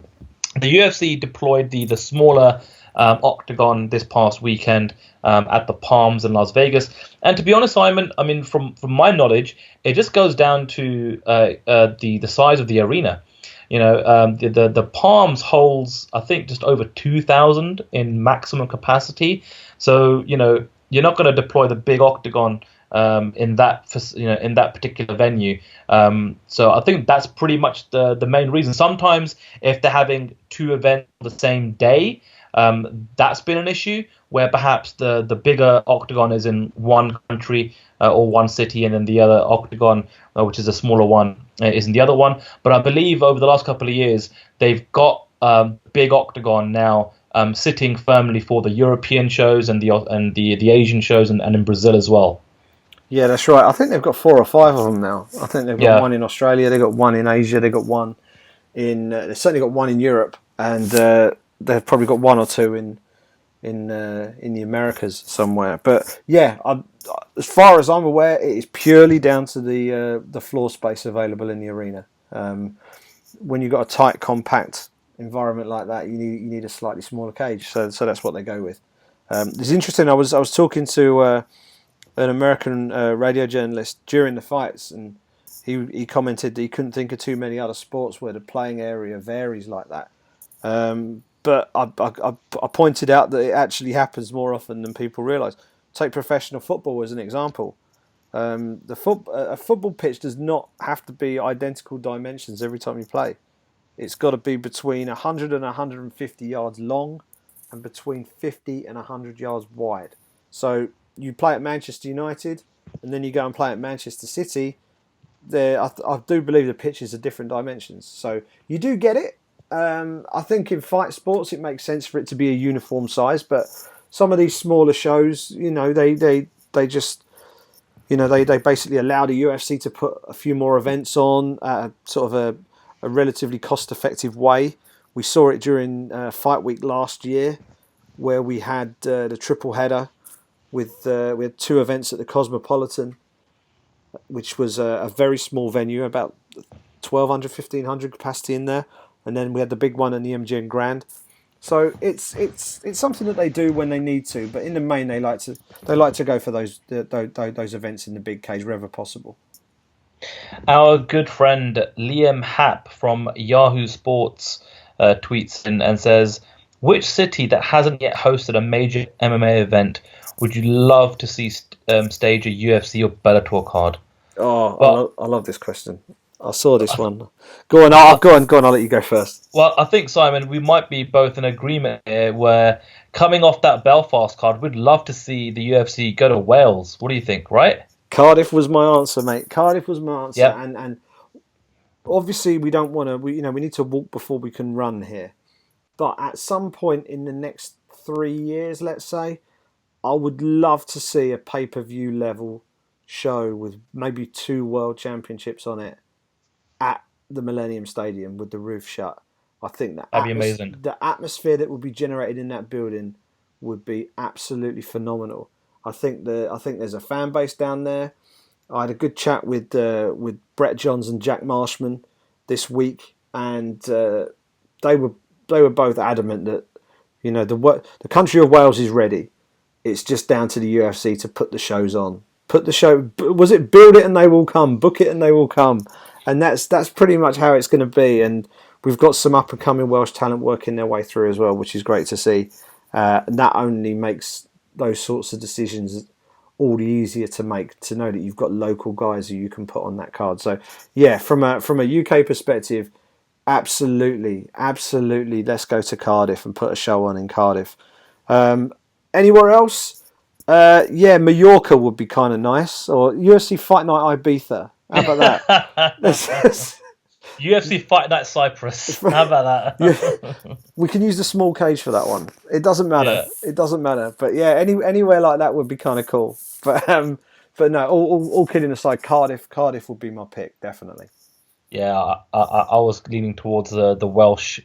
the UFC deployed the smaller octagon this past weekend at the Palms in Las Vegas. And to be honest, Simon, I mean, from my knowledge, it just goes down to the size of the arena. The Palms holds, I think, just over 2,000 in maximum capacity. So, you're not going to deploy the big octagon in that particular venue. So I think that's pretty much the main reason. Sometimes if they're having 2 events on the same day, that's been an issue where perhaps the bigger octagon is in one country or one city, and then the other octagon, which is a smaller one, is in the other one. But I believe over the last couple of years, they've got big octagon now sitting firmly for the European shows and the Asian shows and in Brazil as well. Yeah, that's right. I think they've got 4 or 5 of them now. I think they've got one in Australia, they've got one in Asia, they've got one they've certainly got one in Europe, and they've probably got 1 or 2 in the Americas somewhere. But yeah, as far as I'm aware, it is purely down to the floor space available in the arena. When you've got a tight, compact environment like that, you need a slightly smaller cage. So that's what they go with. It's interesting. I was talking to an American radio journalist during the fights, and he commented that he couldn't think of too many other sports where the playing area varies like that. But I pointed out that it actually happens more often than people realise. Take professional football as an example. A football pitch does not have to be identical dimensions every time you play. It's got to be between 100 and 150 yards long and between 50 and 100 yards wide. So you play at Manchester United and then you go and play at Manchester City. I do believe the pitches are different dimensions. So you do get it. I think in fight sports it makes sense for it to be a uniform size, but some of these smaller shows, they just, they basically allow the UFC to put a few more events on at sort of a relatively cost-effective way. We saw it during Fight Week last year, where we had the triple header we had two events at the Cosmopolitan, which was a very small venue, about 1,200, 1,500 capacity in there, and then we had the big one at the MGM Grand. So it's something that they do when they need to, but in the main they like to go for those events in the big cage wherever possible. Our good friend Liam Happ from Yahoo Sports tweets in and says, "Which city that hasn't yet hosted a major MMA event would you love to see stage a UFC or Bellator card?" Oh, I love this question. I saw this one. Go on. I'll let you go first. Well, I think, Simon, we might be both in agreement here where coming off that Belfast card, we'd love to see the UFC go to Wales. What do you think, right? Cardiff was my answer, mate. Cardiff was my answer. Yep. And obviously we don't want to, we need to walk before we can run here. But at some point in the next 3 years, let's say, I would love to see a pay-per-view level show with maybe 2 world championships on it at the Millennium Stadium with the roof shut. I think That'd be amazing. The atmosphere that would be generated in that building would be absolutely phenomenal. I think there's a fan base down there. I had a good chat with Brett Johns and Jack Marshman this week, and they were both adamant that the country of Wales is ready. It's just down to the UFC to put the shows on. Build it and they will come, book it and they will come. And that's pretty much how it's going to be. And we've got some up and coming Welsh talent working their way through as well, which is great to see. And that only makes those sorts of decisions all the easier to make, to know that you've got local guys who you can put on that card. So yeah, from a UK perspective, absolutely, let's go to Cardiff and put a show on in Cardiff. Anywhere else? Mallorca would be kind of nice, or UFC Fight Night Ibiza. How about that? UFC Fight Night Cyprus. How about that? Yeah. We can use the small cage for that one. It doesn't matter. Yeah. It doesn't matter. But yeah, anywhere like that would be kind of cool. But no, all kidding aside, Cardiff would be my pick, definitely. Yeah, I was leaning towards the Welsh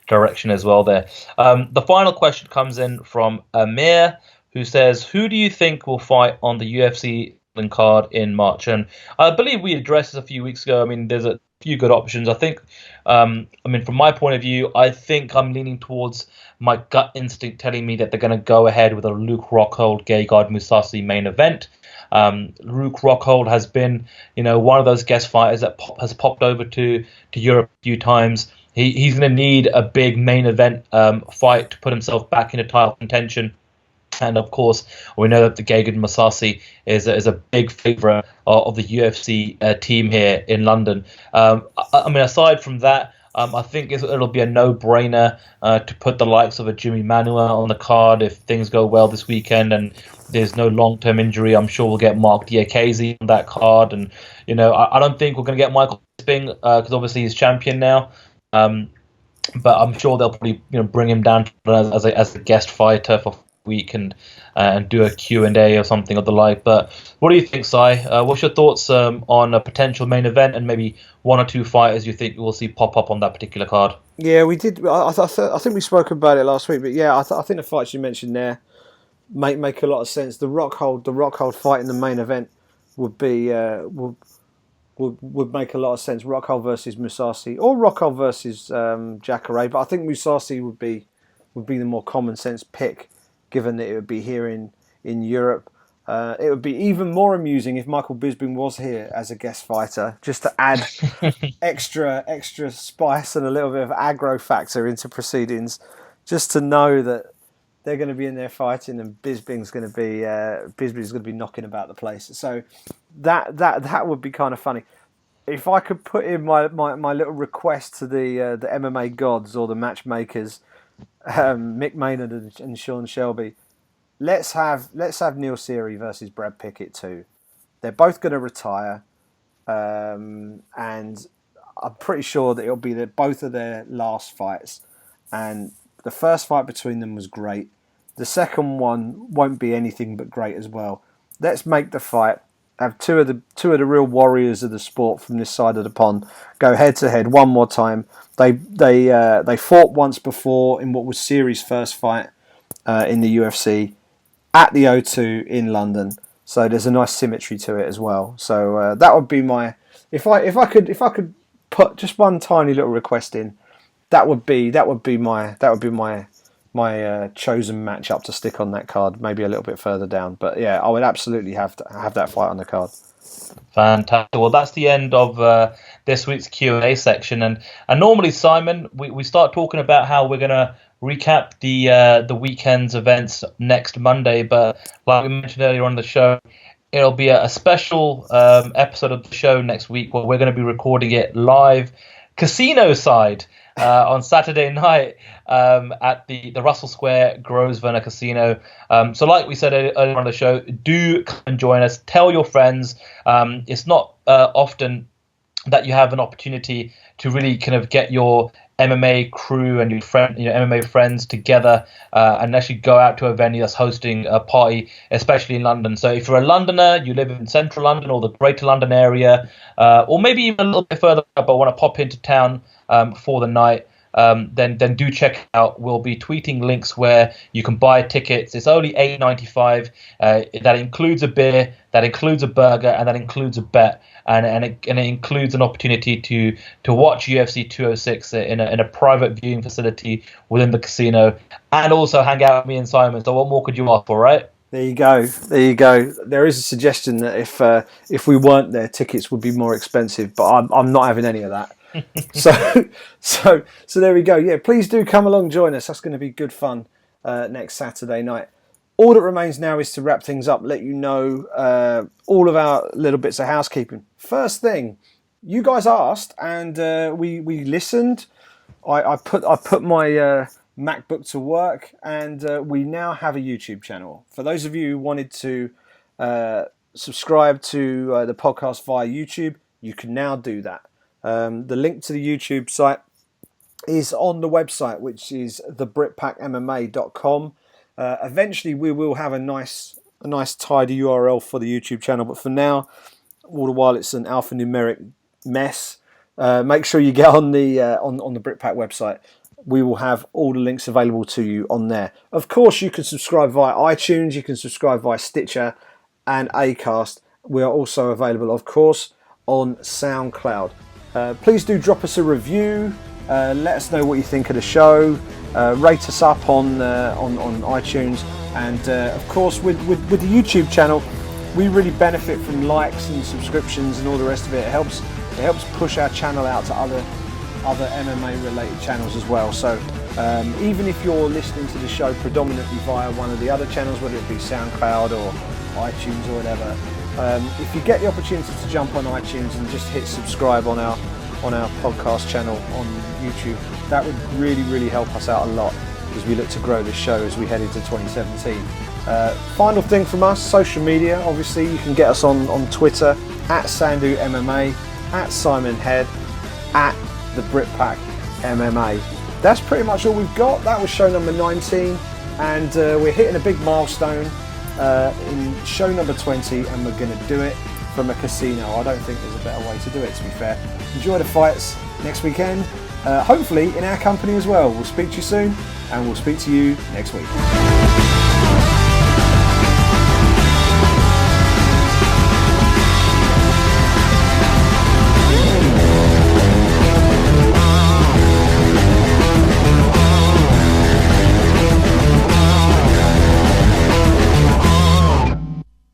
direction as well there. The final question comes in from Amir, who says, "Who do you think will fight on the UFC card in March?" And I believe we addressed this a few weeks ago. I mean, there's a few good options. I think, from my point of view, I think I'm leaning towards my gut instinct telling me that they're going to go ahead with a Luke Rockhold, Gegard Mousasi main event. Luke Rockhold has been, one of those guest fighters that has popped over to Europe a few times. He's going to need a big main event fight to put himself back into title contention. And of course, we know that the Gegard Mousasi is a big favourite of the UFC team here in London. Aside from that, I think it'll be a no-brainer to put the likes of a Jimmy Manuwa on the card if things go well this weekend and there's no long-term injury. I'm sure we'll get Mark Diakaze on that card, and I don't think we're going to get Michael Bisping because obviously he's champion now. But I'm sure they'll probably bring him down as a guest fighter for week and do a Q&A or something of the like. But what do you think, Si? What's your thoughts on a potential main event and maybe 1 or 2 fighters you think we'll see pop up on that particular card? Yeah, we did. I think we spoke about it last week, but yeah, I think the fights you mentioned there make a lot of sense. The Rockhold fight in the main event would be would make a lot of sense. Rockhold versus Mousasi, or Rockhold versus Jacare, but I think Mousasi would be the more common sense pick, given that it would be here in Europe. It would be even more amusing if Michael Bisping was here as a guest fighter, just to add extra spice and a little bit of aggro factor into proceedings, just to know that they're going to be in there fighting and Bisping's going to be knocking about the place. So that would be kind of funny. If I could put in my little request to the MMA gods or the matchmakers, Mick Maynard and Sean Shelby. Let's have Neil Seery versus Brad Pickett too. They're both going to retire, and I'm pretty sure that it'll be both of their last fights. And the first fight between them was great. The second one won't be anything but great as well. Let's make the fight. Have two of the real warriors of the sport from this side of the pond go head to head one more time. They fought once before in what was Seery's first fight in the UFC. At the O2 in London, so there's a nice symmetry to it as well. So that would be my if I could put just one tiny little request in, that would be my chosen matchup to stick on that card, maybe a little bit further down. But yeah, I would absolutely have to have that fight on the card. Fantastic. Well, that's the end of this week's Q&A section, and normally, Simon, we start talking about how we're gonna recap the weekend's events next Monday, but like we mentioned earlier on the show, it'll be a special episode of the show next week where we're going to be recording it live casino side on Saturday night at the Russell Square Grosvenor Casino. So like we said earlier on the show, do come and join us. Tell your friends. It's not often that you have an opportunity to really kind of get your MMA crew and your MMA friends together and actually go out to a venue that's hosting a party, especially in London. So if you're a Londoner, you live in central London or the Greater London area, or maybe even a little bit further up, but want to pop into town for the night, then do check out. We'll be tweeting links where you can buy tickets. It's only $8.95. That includes a beer, that includes a burger, and that includes a bet. And it includes an opportunity to watch UFC 206 in a private viewing facility within the casino, and also hang out with me and Simon. So what more could you ask for, right? There you go. There is a suggestion that if we weren't there, tickets would be more expensive, but I'm not having any of that. So there we go. Yeah, please do come along, join us. That's going to be good fun next Saturday night. All that remains now is to wrap things up, let you know all of our little bits of housekeeping. First thing, you guys asked, and we listened. I put my MacBook to work, and we now have a YouTube channel. For those of you who wanted to subscribe to the podcast via YouTube, you can now do that. The link to the YouTube site is on the website, which is thebritpackmma.com. Eventually, we will have a nice tidy URL for the YouTube channel, but for now, all the while it's an alphanumeric mess. Make sure you get on the Britpack website. We will have all the links available to you on there. Of course, you can subscribe via iTunes. You can subscribe via Stitcher and Acast. We are also available, of course, on SoundCloud. Please do drop us a review. Let us know what you think of the show. Rate us up on iTunes, and of course with the YouTube channel, we really benefit from likes and subscriptions and all the rest of it. It helps push our channel out to other MMA related channels as well. So even if you're listening to the show predominantly via one of the other channels, whether it be SoundCloud or iTunes or whatever, if you get the opportunity to jump on iTunes and just hit subscribe on our podcast channel on YouTube, that would really help us out a lot as we look to grow this show as we head into 2017. Final thing from us, social media. Obviously, you can get us on Twitter at Sandhu MMA, at Simon Head, at the Britpack MMA. That's pretty much all we've got. That was show number 19, and we're hitting a big milestone in show number 20, and we're going to do it from a casino. I don't think there's a better way to do it, to be fair. Enjoy the fights next weekend, hopefully in our company as well. We'll speak to you soon, and we'll speak to you next week.